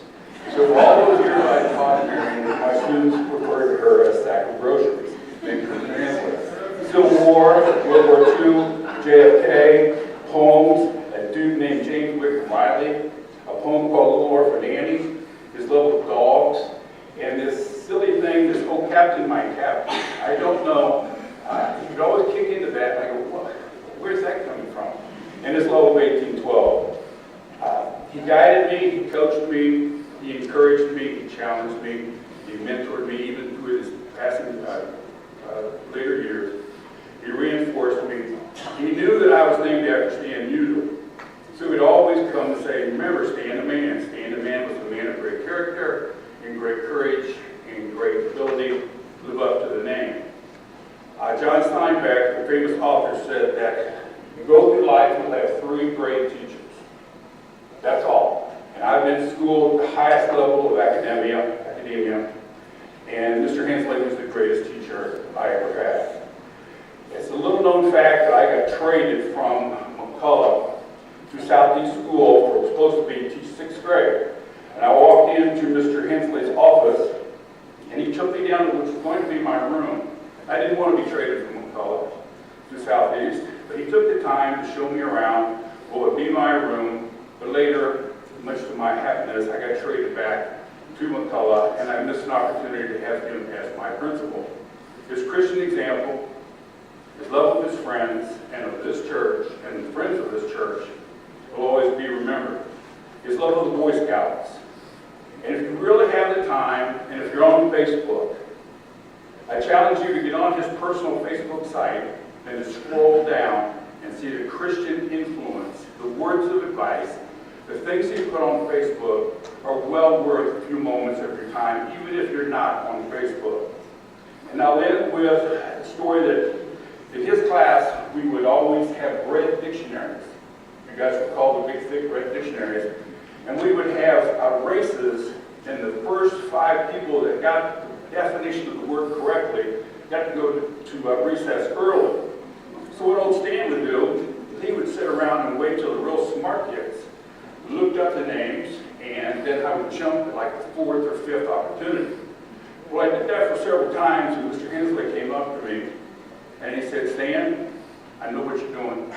So for all those years I taught Marion, my students referred to her as Sacagagroceries, named for Hensley. Civil War, World War II, JFK, poems, a dude named James Wickham Riley, a poem called Little Orphan Annie, his love of dogs, and this silly thing, this "Oh Captain, my Captain." I don't know. He would always kick into that, and I go, well, where's that coming from? And his love of 1812. He guided me, he coached me, he encouraged me, he challenged me, he mentored me even through his passing later years. He reinforced me. He knew that I was named after Stan Musial. So he'd always come and say, remember, Stan the man. Stan the man was a man of great character and great courage and great ability to live up to the name. John Steinbeck, the famous author, said that you go through life and you'll have 3 great teachers. That's all. And I've been to school at the highest level of academia, and Mr. Hensley was the greatest teacher I ever had. It's a little known fact that I got traded from McCullough to Southeast School for what was supposed to be teach 6th grade. And I walked into Mr. Hensley's office, and he took me down to what was going to be my room. I didn't want to be traded from McCullough to Southeast, but he took the time to show me around what would be my room. But later, much to my happiness, I got traded back to McCullough, and I missed an opportunity to have him as my principal. His Christian example, his love of his friends and of this church and the friends of this church will always be remembered. His love of the Boy Scouts. And if you really have the time, and if you're on Facebook, I challenge you to get on his personal Facebook site and to scroll down and see the Christian influence, the words of advice, the things he put on Facebook are well worth a few moments of your time, even if you're not on Facebook. And I'll end with a story that in his class, we would always have red dictionaries. You guys would call the big, thick red dictionaries. And we would have races, and the first 5 people that got the definition of the word correctly got to go to recess early. So what old Stan would do, he would sit around and wait till the real smart kids looked up the names, and then I would jump at like the 4th or 5th opportunity. Well, I did that for several times, and Mr. Hensley came up to me, and he said, Stan, I know what you're doing.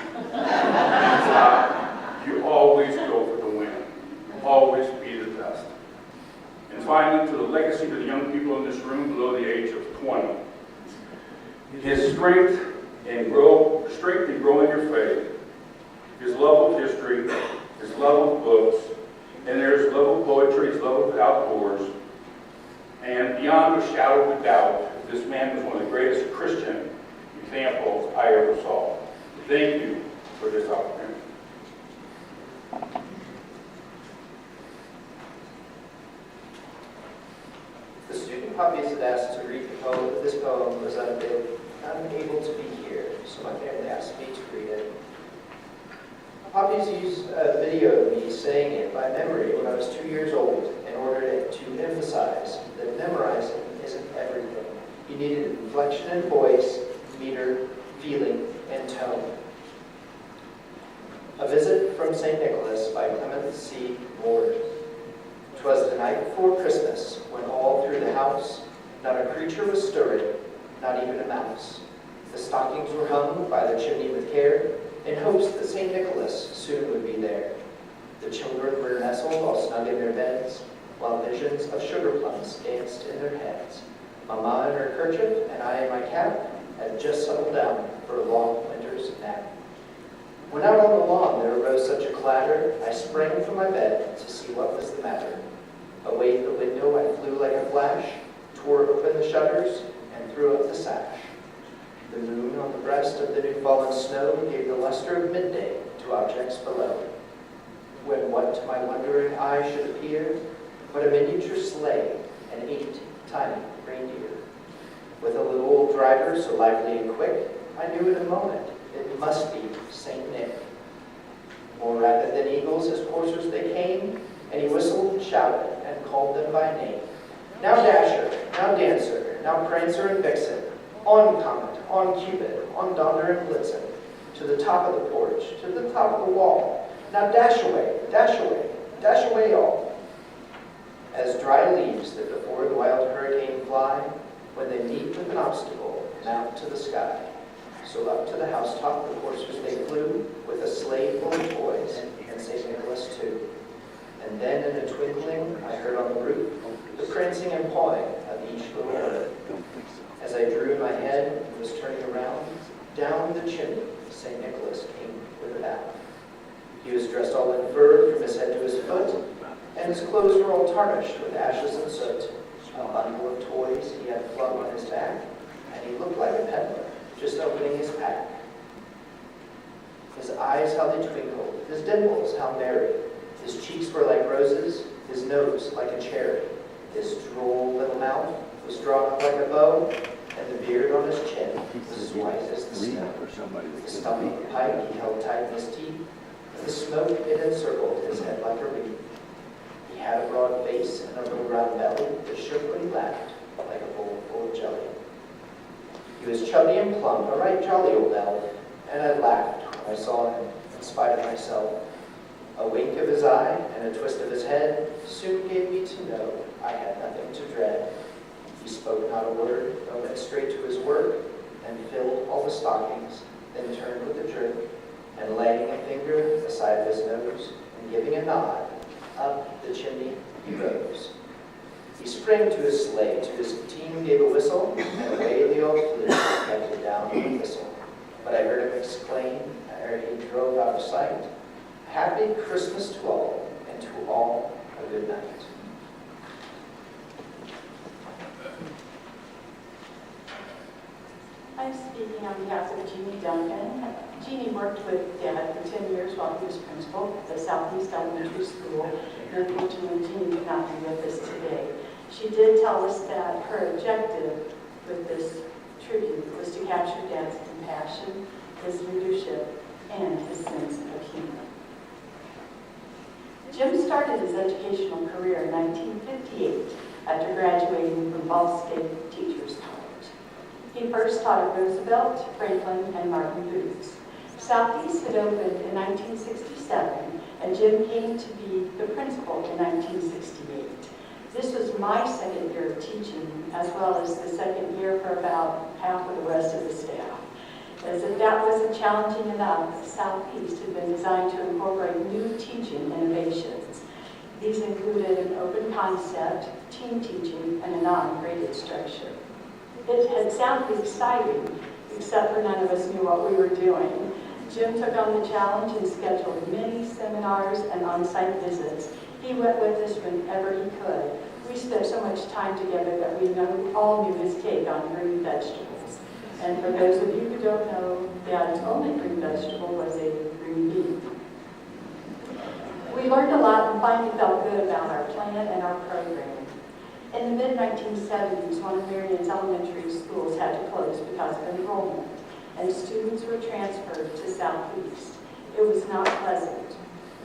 You always go for the win. Always be the best. And finally, to the legacy of the young people in this room below the age of 20. His strength in growing your faith, his love of history, his love of books, and there's love of poetry, his love of outdoors. And beyond a shadow of a doubt, this man was one of the greatest Christian examples I ever saw. Thank you for this opportunity. The student puppies had asked to read the poem, but this poem was unable to be here, so my family asked me to read it. Puppies used a video of me saying it by memory when I was 2 years old in order to emphasize that memorizing isn't everything. You needed inflection in voice, meter, feeling, and tone. A Visit from St. Nicholas by Clement C. Ward. 'Twas the night before Christmas, when all through the house not a creature was stirring, not even a mouse. The stockings were hung by the chimney with care, in hopes that St. Nicholas soon would be there. The children were nestled all snug in their beds, while visions of sugar plums danced in their heads. Mamma in her kerchief and I in my cap had just settled down for a long winter's nap. When out on the lawn there arose such a clatter, I sprang from my bed to see what was the matter. Away the window I flew like a flash, tore open the shutters, and threw up the sash. The moon on the breast of the new fallen snow gave the luster of midday to objects below. When what to my wondering eye should appear but a miniature sleigh and 8 tiny reindeer. With a little old driver so lively and quick, I knew in a moment it It must be St. Nick. More rapid than eagles, his coursers they came, and he whistled and shouted and called them by name. Now Dasher, now Dancer, now Prancer and Vixen, on Comet, on Cupid, on Donder and Blitzen, to the top of the porch, to the top of the wall. Now dash away, dash away, dash away all. As dry leaves that before the wild hurricane fly, when they meet with an obstacle, mount to the sky. So up to the housetop the coursers they flew, with a sleigh full of toys, and St. Nicholas too. And then in a twinkling I heard on the roof the prancing and pawing of each little bird. As I drew my head and was turning around, down the chimney St. Nicholas came with a bound. He was dressed all in fur from his head to his foot, and his clothes were all tarnished with ashes and soot. A bundle of toys he had flung on his back, and he looked like a peddler, just opening his pack. His eyes, how they twinkled, his dimples, how merry. His cheeks were like roses, his nose like a cherry. His droll little mouth was drawn up like a bow, and the beard on his chin was as white as the snow. The stumpy pipe he held tight in his teeth, and the smoke it encircled his head like a wreath. He had a broad face and a little round belly that shook when he laughed, like a bowl full of jelly. He was chubby and plump, a right jolly old elf, and I laughed when I saw him, in spite of myself. A wink of his eye and a twist of his head soon gave me to know I had nothing to dread. He spoke not a word, but went straight to his work, and filled all the stockings, then turned with a jerk, and laying a finger aside his nose, and giving a nod, up the chimney he rose. He sprang to his sleigh, to his team gave a whistle, and away they all flew, headed down the whistle. But I heard him exclaim, ere he drove out of sight, Happy Christmas to all, and to all a good night. I'm speaking on behalf of Jeannie Duncan. Jeannie worked with Dad for 10 years while he was principal at the Southeast Elementary School. And unfortunately, Jeannie could not be with us today. She did tell us that her objective with this tribute was to capture Dad's compassion, his leadership, and his sense of humor. Jim started his educational career in 1958 after graduating from Ball State Teachers College. He first taught at Roosevelt, Franklin, and Martin Booth's. Southeast had opened in 1967, and Jim came to be the principal in 1968. This was my second year of teaching, as well as the second year for about half of the rest of the staff. As if that wasn't challenging enough, Southeast had been designed to incorporate new teaching innovations. These included an open concept, team teaching, and a non-graded structure. It had sounded exciting, except for none of us knew what we were doing. Jim took on the challenge and scheduled many seminars and on-site visits. He went with us whenever he could. We spent so much time together that we all knew his take on green vegetables. And for those of you who don't know, Dad's only green vegetable was a green bean. We learned a lot and finally felt good about our plan and our program. In the mid-1970s, one of Marion's elementary schools had to close because of enrollment, and students were transferred to Southeast. It was not pleasant.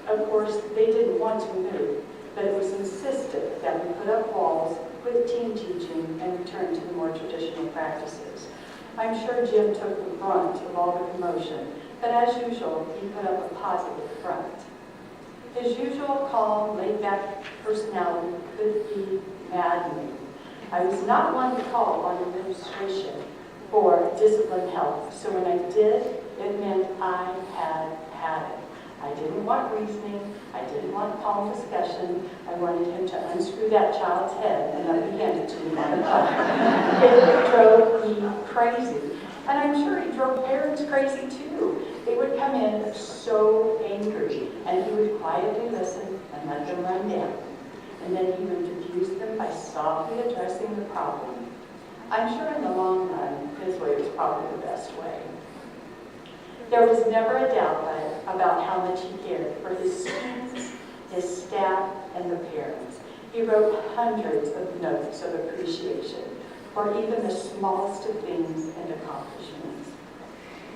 Of course, they didn't want to move, but it was insisted that we put up walls, quit team teaching, and return to the more traditional practices. I'm sure Jim took the brunt of all the commotion, but as usual, he put up a positive front. His usual calm, laid-back personality could be maddening. I was not one to call on administration for disciplined help, so when I did, it meant I had had it. I didn't want reasoning, I didn't want calm discussion, I wanted him to unscrew that child's head and let me hand it to me on the phone. It drove me crazy. And I'm sure he drove parents crazy too. They would come in so angry, and he would quietly listen and let them run down. And then he would diffuse them by softly addressing the problem. I'm sure in the long run, his way was probably the best way. There was never a doubt about how much he cared for his students, his staff, and the parents. He wrote hundreds of notes of appreciation for even the smallest of things and accomplishments.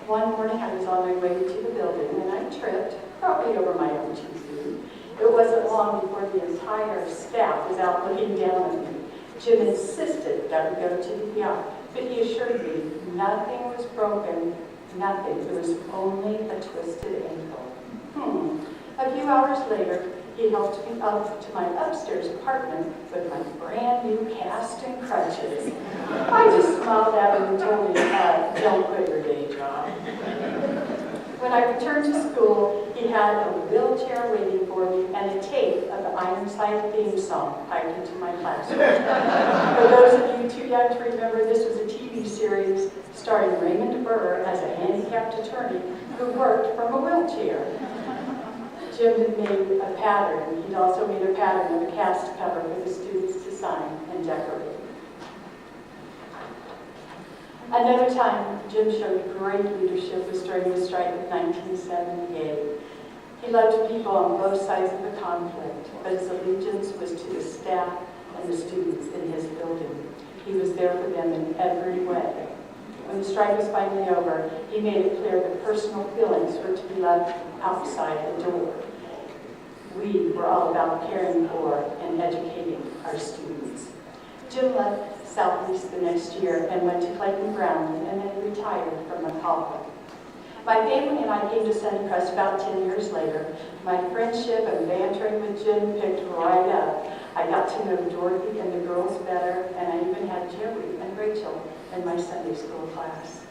One morning I was on my way to the building and I tripped, probably over my own 2 feet. It wasn't long before the entire staff was out looking down on me. Jim insisted that we go to the ER, but he assured me nothing was broken, nothing. It was only a twisted ankle. A few hours later, he helped me up to my upstairs apartment with my brand new cast and crutches. I just smiled at him and told him, don't quit your day job. When I returned to school, he had a wheelchair waiting for me and a tape of the Ironside theme song piped into my classroom. For those of you too young to remember, this was a TV series starring Raymond Burr as a handicapped attorney who worked from a wheelchair. Jim had made a pattern. He'd also made a pattern of a cast cover for the students to sign and decorate. Another time, Jim showed great leadership was during the strike of 1978. He loved people on both sides of the conflict, but his allegiance was to the staff and the students in his building. He was there for them in every way. When the strike was finally over, he made it clear that personal feelings were to be left outside the door. We were all about caring for and educating our students. Jim left Southeast the next year and went to Clayton Brownlee and then retired from McCall. My family and I came to Sunny Crest about 10 years later. My friendship and bantering with Jim picked right up. I got to know Dorothy and the girls better, and I even had Joey and Rachel in my Sunday school class.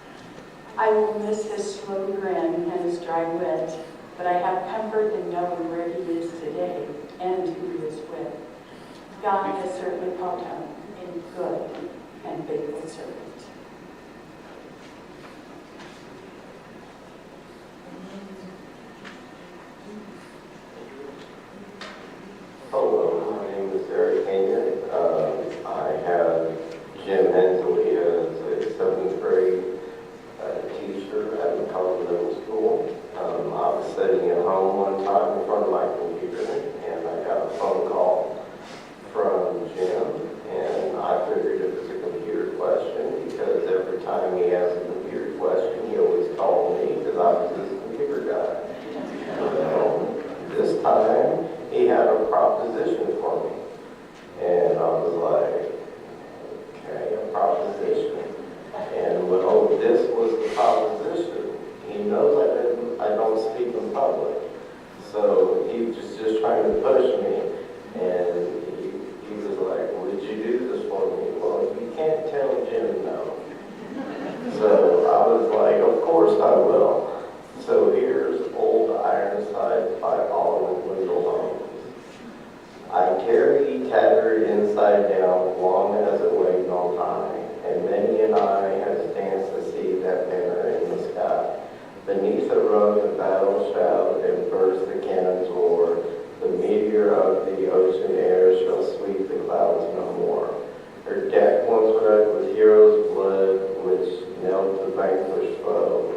I will miss his slow grin and his dry wit, but I have comfort in knowing where he is today and who he is with. God has certainly called him a good and faithful servant. Hello, my name is Eric Hayner. I have Jim Hensley as a 7th grade teacher at McCollum Middle School. I was sitting at home one time in front of my computer and I got a phone call from Jim, and I figured it was a computer question because every time he asked a computer question he always called me because I was his computer guy. This time he had a proposition for me. And I was like, okay, a proposition. And this was the proposition. He knows I don't speak in public. So he was just trying to push me. And he was like, would you do this for me? Well, you can't tell Jim no. So I was like, of course I will. So here's old Ironside by Olive Wendell Holmes. I tarry tattered inside down, long as it waved on high, and many an eye has danced to see that banner in the sky. Beneath a rung of battle shout and burst the cannon's roar, the meteor of the ocean air shall sweep the clouds no more. Her deck once red with heroes' blood, which knelt the vanquished foe,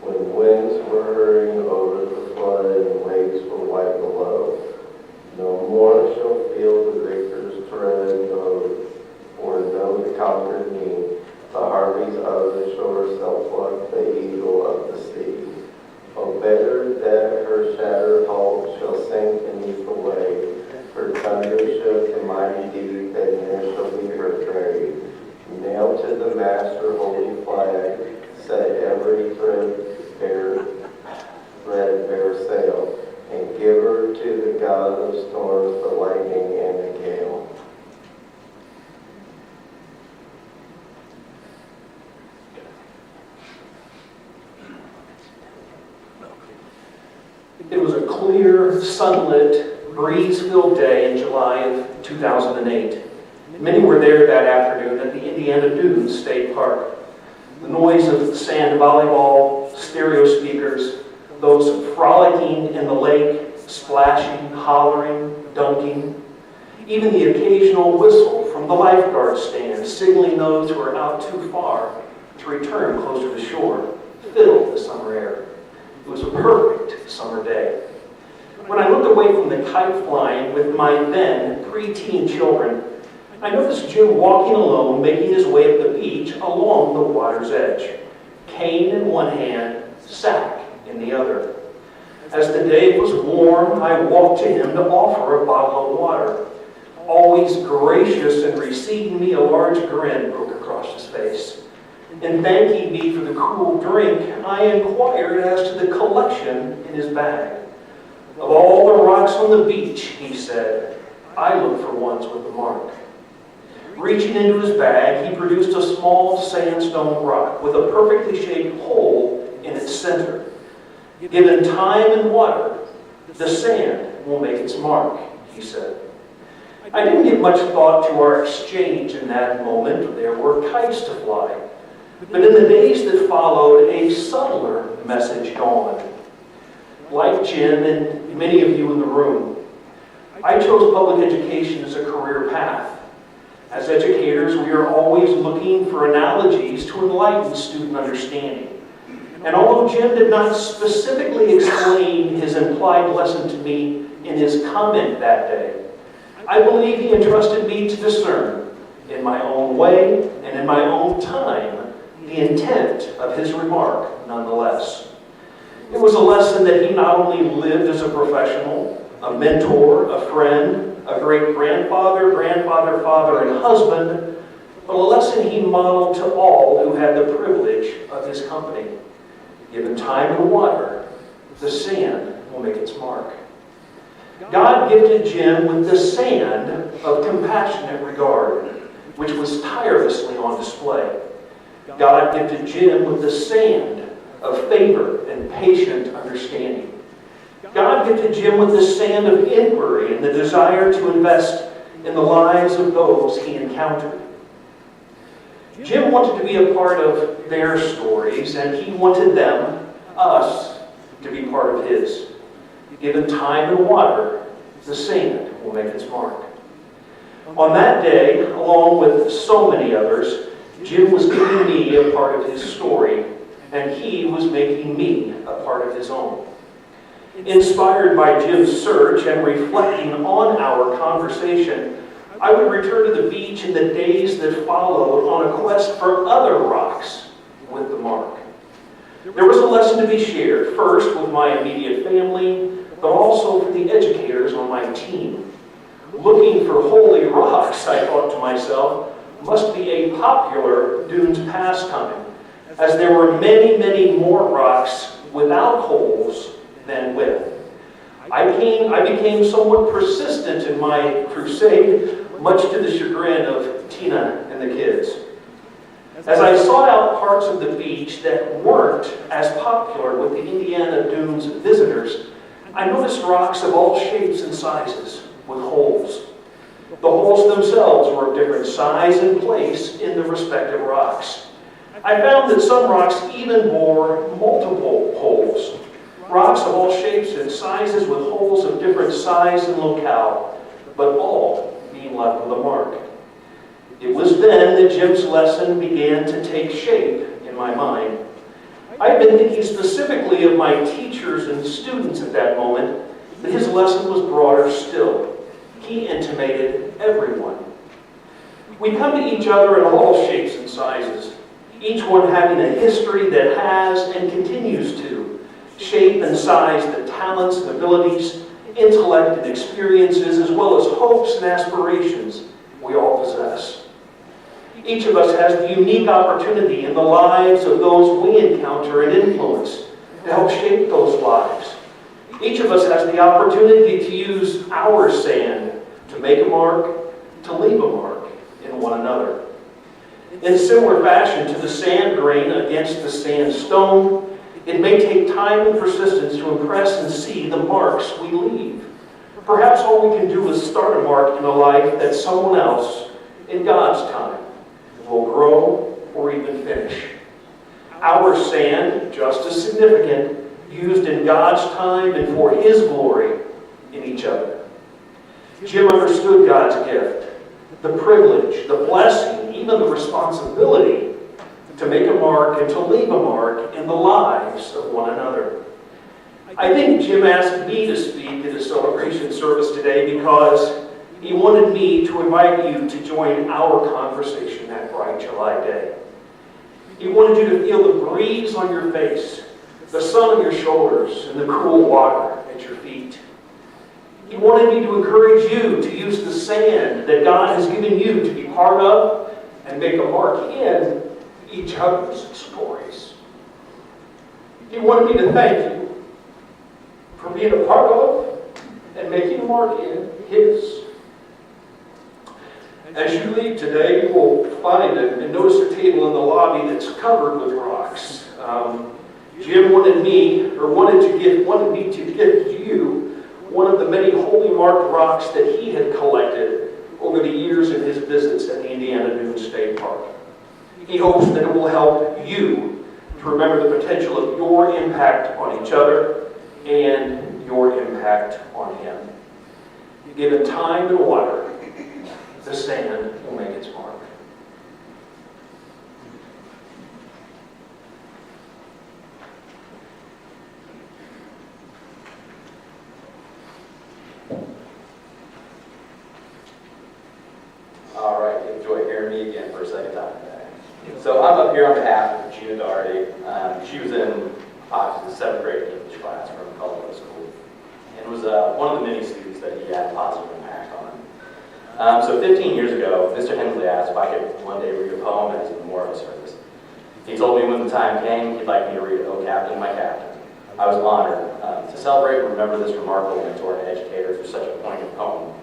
when winds were hurrying over the flood and waves were white below. No more shall feel the victor's tread, or know the conquered knee. The harpies of the shore shall pluck the eagle of the sea. Oh, better that her shattered hull shall sink beneath the wave. Her thunder shook the mighty deep, and there shall be her grave. Nailed to the mast her holy flag, set every thread bear sail, and give her to the God of storms, the lightning and the gale. It was a clear, sunlit, breeze-filled day in July of 2008. Many were there that afternoon at the Indiana Dunes State Park. The noise of sand volleyball, stereo speakers, those frolicking in the lake, splashing, hollering, dunking, even the occasional whistle from the lifeguard stand signaling those who are out too far to return closer to shore filled the summer air. It was a perfect summer day. When I looked away from the kite flying with my then preteen children, I noticed Jim walking alone, making his way up the beach along the water's edge, cane in one hand, sack in the other. As the day was warm, I walked to him to offer a bottle of water. Always gracious in receiving me, a large grin broke across his face. In thanking me for the cool drink, I inquired as to the collection in his bag. Of all the rocks on the beach, he said, I look for ones with a mark. Reaching into his bag, he produced a small sandstone rock with a perfectly shaped hole in its center. Given time and water, the sand will make its mark, he said. I didn't give much thought to our exchange in that moment. There were kites to fly. But in the days that followed, a subtler message dawned. Like Jim and many of you in the room, I chose public education as a career path. As educators, we are always looking for analogies to enlighten student understanding. And although Jim did not specifically explain his implied lesson to me in his comment that day, I believe he entrusted me to discern, in my own way and in my own time, the intent of his remark nonetheless. It was a lesson that he not only lived as a professional, a mentor, a friend, a great-grandfather, grandfather, father, and husband, but a lesson he modeled to all who had the privilege of his company. Given time and water, the sand will make its mark. God gifted Jim with the sand of compassionate regard, which was tirelessly on display. God gifted Jim with the sand of favor and patient understanding. God gifted Jim with the sand of inquiry and the desire to invest in the lives of those he encountered. Jim wanted to be a part of their stories, and he wanted them, us, to be part of his. Given time and water, the sand will make its mark. On that day, along with so many others, Jim was giving me a part of his story, and he was making me a part of his own. Inspired by Jim's search and reflecting on our conversation, I would return to the beach in the days that followed on a quest for other rocks with the mark. There was a lesson to be shared, first with my immediate family, but also for the educators on my team. Looking for holy rocks, I thought to myself, must be a popular Dunes pastime, as there were many, many more rocks without holes than with. I became somewhat persistent in my crusade, much to the chagrin of Tina and the kids. As I sought out parts of the beach that weren't as popular with the Indiana Dunes visitors, I noticed rocks of all shapes and sizes with holes. The holes themselves were of different size and place in the respective rocks. I found that some rocks even bore multiple holes. Rocks of all shapes and sizes with holes of different size and locale, but all being left with a mark. It was then that Jim's lesson began to take shape in my mind. I had been thinking specifically of my teachers and students at that moment, but his lesson was broader still. He intimated everyone. We come to each other in all shapes and sizes, each one having a history that has and continues to shape and size the talents and abilities, intellect and experiences, as well as hopes and aspirations we all possess. Each of us has the unique opportunity in the lives of those we encounter and influence to help shape those lives. Each of us has the opportunity to use our sand to make a mark, to leave a mark in one another. In similar fashion to the sand grain against the sandstone, it may take time and persistence to impress and see the marks we leave. Perhaps all we can do is start a mark in a life that someone else, in God's time, will grow or even finish. Our sand, just as significant, used in God's time and for His glory in each other. Jim understood God's gift, the privilege, the blessing, even the responsibility to make a mark and to leave a mark in the lives of one another. I think Jim asked me to speak at his celebration service today because he wanted me to invite you to join our conversation that bright July day. He wanted you to feel the breeze on your face, the sun on your shoulders, and the cool water at your feet. He wanted me to encourage you to use the sand that God has given you to be part of and make a mark in each other's stories. He wanted me to thank you for being a part of and making a mark in His. As you leave today, you will find and notice a table in the lobby that's covered with rocks. Jim wanted me to give to you one of the many holy marked rocks that he had collected over the years in his visits at the Indiana Dunes State Park. He hopes that it will help you to remember the potential of your impact on each other and your impact on Him. Given time and water, the sand will make its mark. All right, you enjoy hearing me again for a second time today. So I'm up here on behalf of Gina Doherty. She was in the 7th grade English class from Colorado School, and was one of the many students that he had a positive impact on. So 15 years ago, Mr. Hensley asked if I could one day read a poem at his memorial service. He told me when the time came, he'd like me to read "Oh Captain, My Captain." I was honored to celebrate and remember this remarkable mentor and educator through such a poignant poem.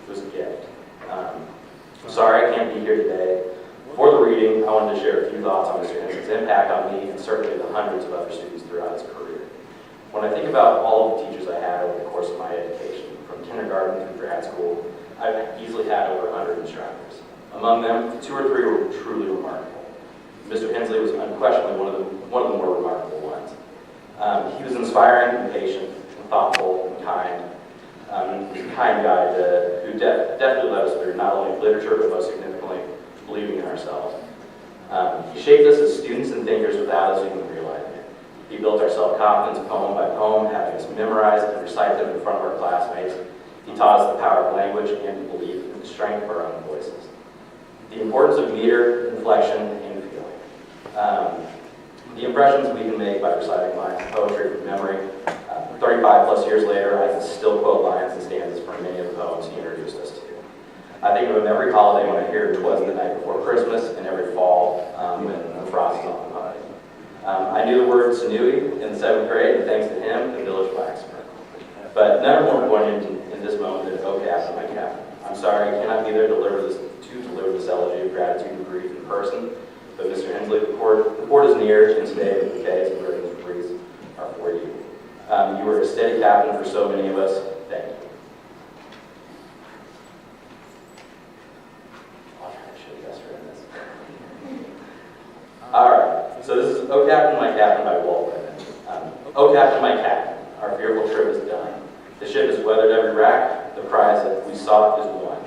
It was a gift. I'm sorry I can't be here today. For the reading, I wanted to share a few thoughts on Mr. Hensley's impact on me and certainly the hundreds of other students throughout his career. When I think about all of the teachers I had over the course of my education, from kindergarten through grad school, I've easily had over 100 instructors. Among them, 2 or 3 were truly remarkable. Mr. Hensley was unquestionably one of the more remarkable ones. He was inspiring and patient and thoughtful and kind. He's a kind guy who definitely led us through not only literature, but most significantly, believing in ourselves. He shaped us as students and thinkers without us even realizing it. He built our self-confidence poem by poem, having us memorize and recite them in front of our classmates. He taught us the power of language and to believe in the strength of our own voices. The importance of meter, inflection, and feeling. The impressions we can make by reciting lines of poetry from memory. 35 plus years later, I can still quote lines and stanzas from many of the poems he introduced us to. I think of him every holiday when I hear "'Twas the Night Before Christmas" and every fall when the frost is on the pine. I knew the word "sinewy" in the 7th grade, and thanks to him, the village blacksmith. But none more poignant in this moment than "Oh Captain, My Captain." I'm sorry I cannot be there to deliver this elegy of gratitude and grief in person, but Mr. Hensley, the port is near, and today the bouquets and ribbons and wreaths are for you. You were a steady captain for so many of us. Thank you. All right, so this is "Oh Captain, My Captain" by Walt Whitman. Oh Captain, my captain, our fearful trip is done. The ship has weathered every rack, the prize that we sought is won.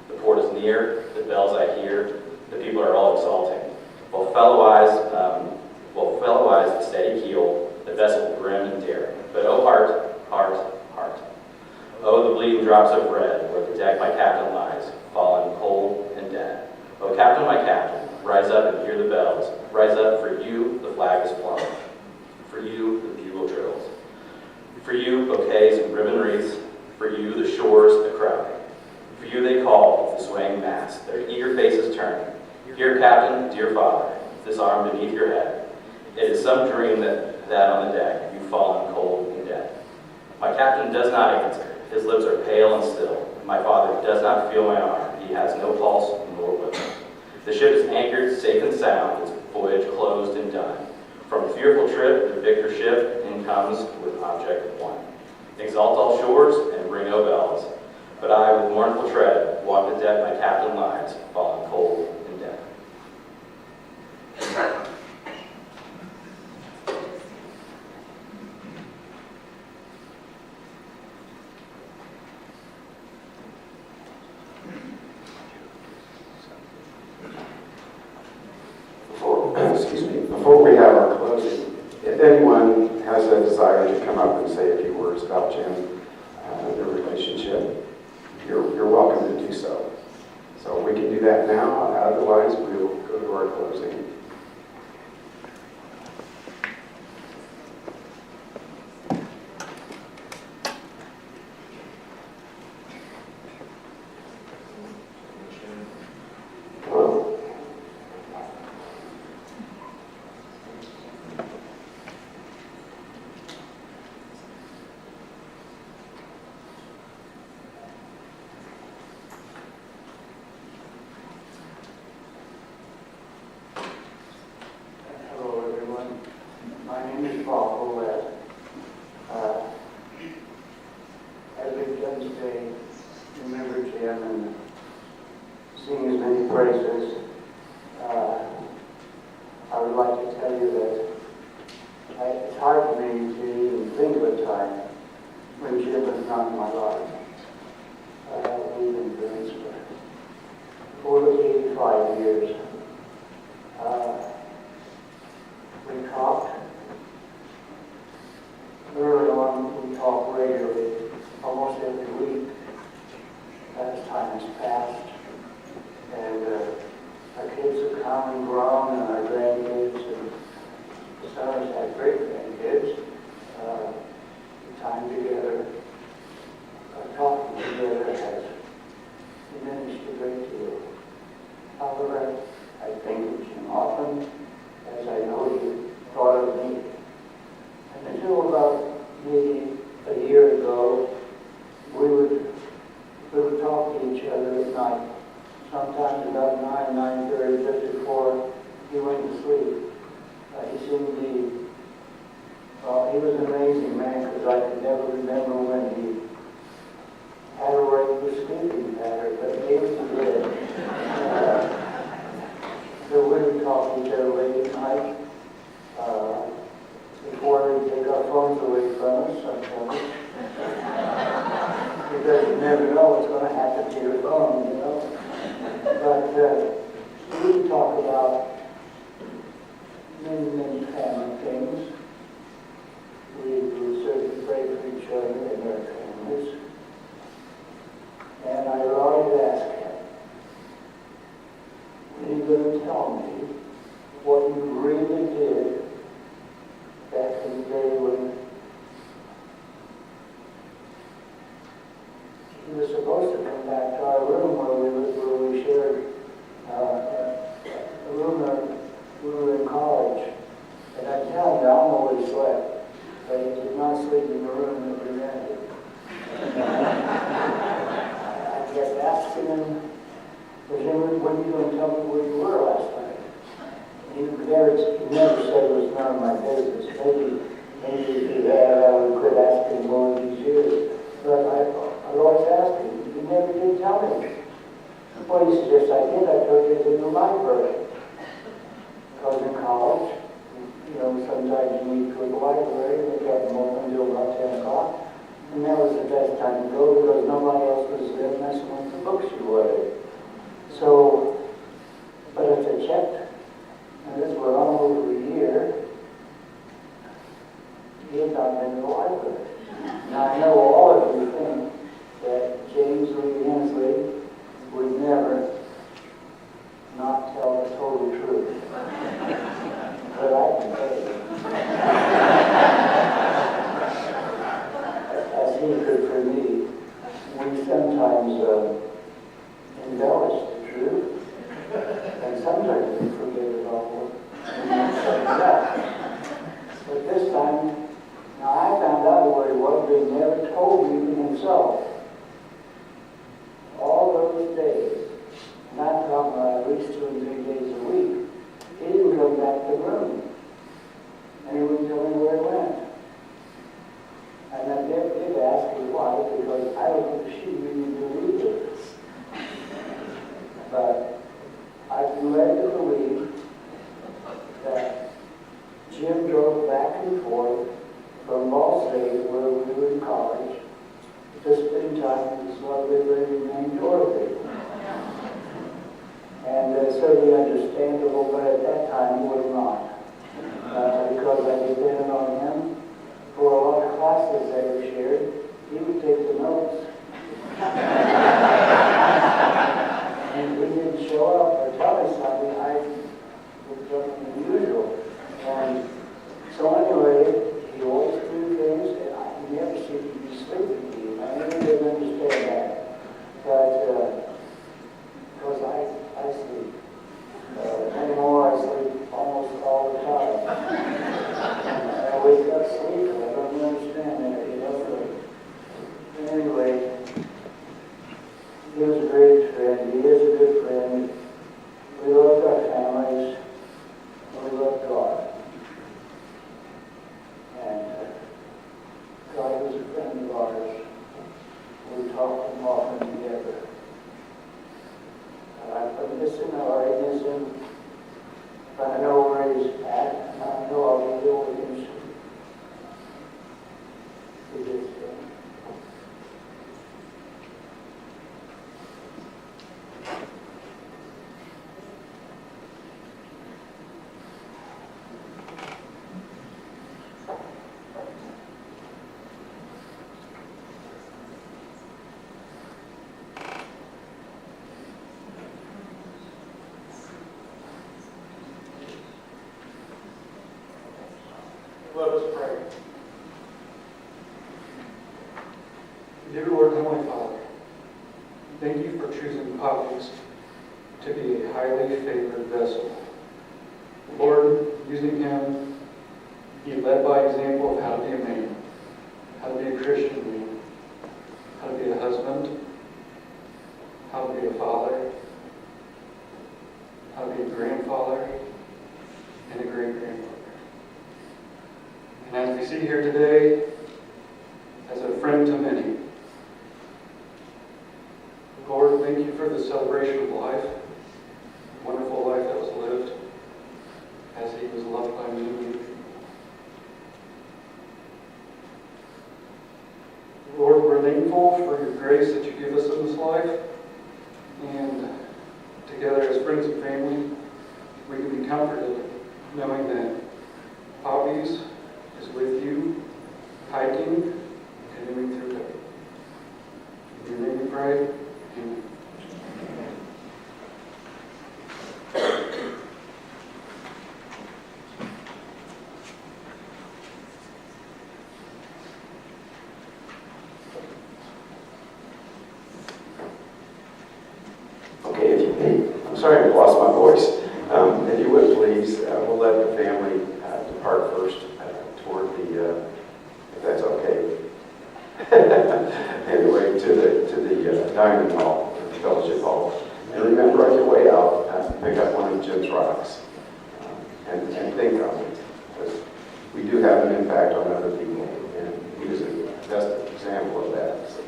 The port is near, the bells I hear, the people are all exulting. While fellow eyes the steady keel, the vessel grim and daring. But oh heart, heart, heart. Oh the bleeding drops of red, where the deck my captain lies, fallen cold and dead. Oh Captain, my captain, rise up and hear the bells. Rise up, for you the flag is flown. For you the bugle trills. For you bouquets and ribbon wreaths. For you the shores the crowd. For you they call with the swaying mast, their eager faces turning. Dear Captain, dear Father, this arm beneath your head. It is some dream that on the deck you've fallen cold and dead. My captain does not answer. His lips are pale and still. My father does not feel my arm. He has no pulse nor will. The ship is anchored, safe and sound, its voyage closed and done. From fearful trip, the victor ship in comes with object one. Exalt all shores and ring no bells. But I, with mournful tread, walk the deck my captain lies, fallen cold and dead. Before we have our closing, if anyone has a desire to come up and say a few words about Jim and their relationship, you're welcome to do so. So we can do that now, otherwise we'll go to our closing. graces, I would like to tell you that it's hard for me to even think of a time when Jim was not in my life. We've been friends for over 85 years. We talked. Early on, we talked regularly, almost every week. As time has passed, and our kids have come and grown, and our grandkids, and some of us have great grandkids. The time together, talking together has diminished a great deal. However, I think of Jim often, as I know he thought of me. And until about maybe a year ago, we would talk to each other at night, sometimes about 9:30, just before he went to sleep. He seemed to be, well, he was an amazing man, because I could never remember when he had a regular sleeping pattern, but maybe he did. So we would talk to each other late at night, before we take our phones away from us sometimes. Because you never know what's going to happen to your phone, you know. But we would talk about many family things. We would certainly pray for each other and their families. And I would always ask him, when are you going to tell me what you really did back in the day when he was supposed to come back to our room where we shared a room where we were in college. And I tell him, I don't know where he slept, but he did not sleep in the room that we rented. I kept asking him, when are you going to tell me where you were last night? He never said it was none of my business. Maybe if he had, I would quit asking him all these years. But I always asked him. He never did tell me. Well, he said, yes, I did. I told you it's in the library. Because in college, you know, sometimes you need to go to the library, and they kept them open until about 10 o'clock. And that was the best time to go because nobody else was there messing with the books you wanted. So, but as I checked, and this went on over a year, he had not been to the library. Now, I know all of you think that James Lee Hensley would never not tell the total truth. But I can tell you, as he could for me, we sometimes embellish the truth, and sometimes we forget it all. But this time, now I found out where he was, but he never told me even himself. All those days, and I'm talking about at least 2 or 3 days a week, he didn't come back to the room. And he wouldn't tell me where he went. And I did ask his wife, because I don't think she really believed it. But I've been led to believe that Jim drove back and forth from Ball State, where we were in college, to spend time with this lovely lady named Dorothy. And certainly understandable, but at that time it was not. Because I depended on him for a lot of classes that were shared. He would take the notes. And he didn't show up or tell me something, I did something unusual. And so anyway, he always do things, and he never seemed to be sleeping. I never did understand that. But, because I sleep. Anymore, I sleep almost all the time. I wake up sleeping. I don't understand that, you know. But anyway, he was a great friend. He is a good friend. We loved our families. We loved Let us pray. Dear Lord, Heavenly Father, thank you for choosing poppies to be a highly favored vessel. Lord, using him, he led by example of how to be a man, how to be a Christian man, how to be a husband, how to be a father, how to be a grandfather, and a great-grandfather. And as we see here today, as a friend to many, Lord, thank you for the celebration of life, the wonderful life that was lived as he was loved by you. Lord, we're thankful for your grace that you give us in this life, and together as friends and family, we can be comforted knowing that Poppies is with you, hiking, canoeing through it. In your name we pray. Amen. Okay, I'm sorry I've lost my voice. If you would please, we'll let the family depart first toward the, if that's okay. Anyway, to the dining hall, the fellowship hall. And remember on your way out, pick up one of Jim's rocks and think on it. Because we do have an impact on other people, and he is the best example of that. So,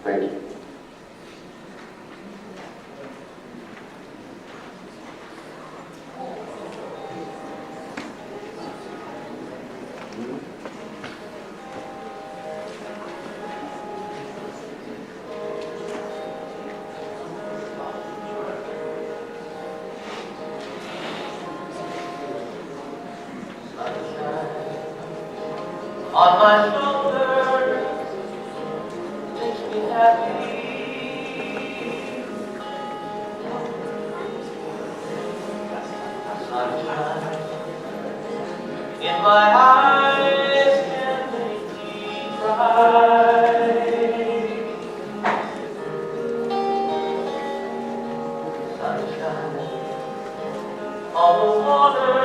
thank you. On my shoulder, makes me happy. Sunshine in my eyes can make me cry. Sunshine on the water.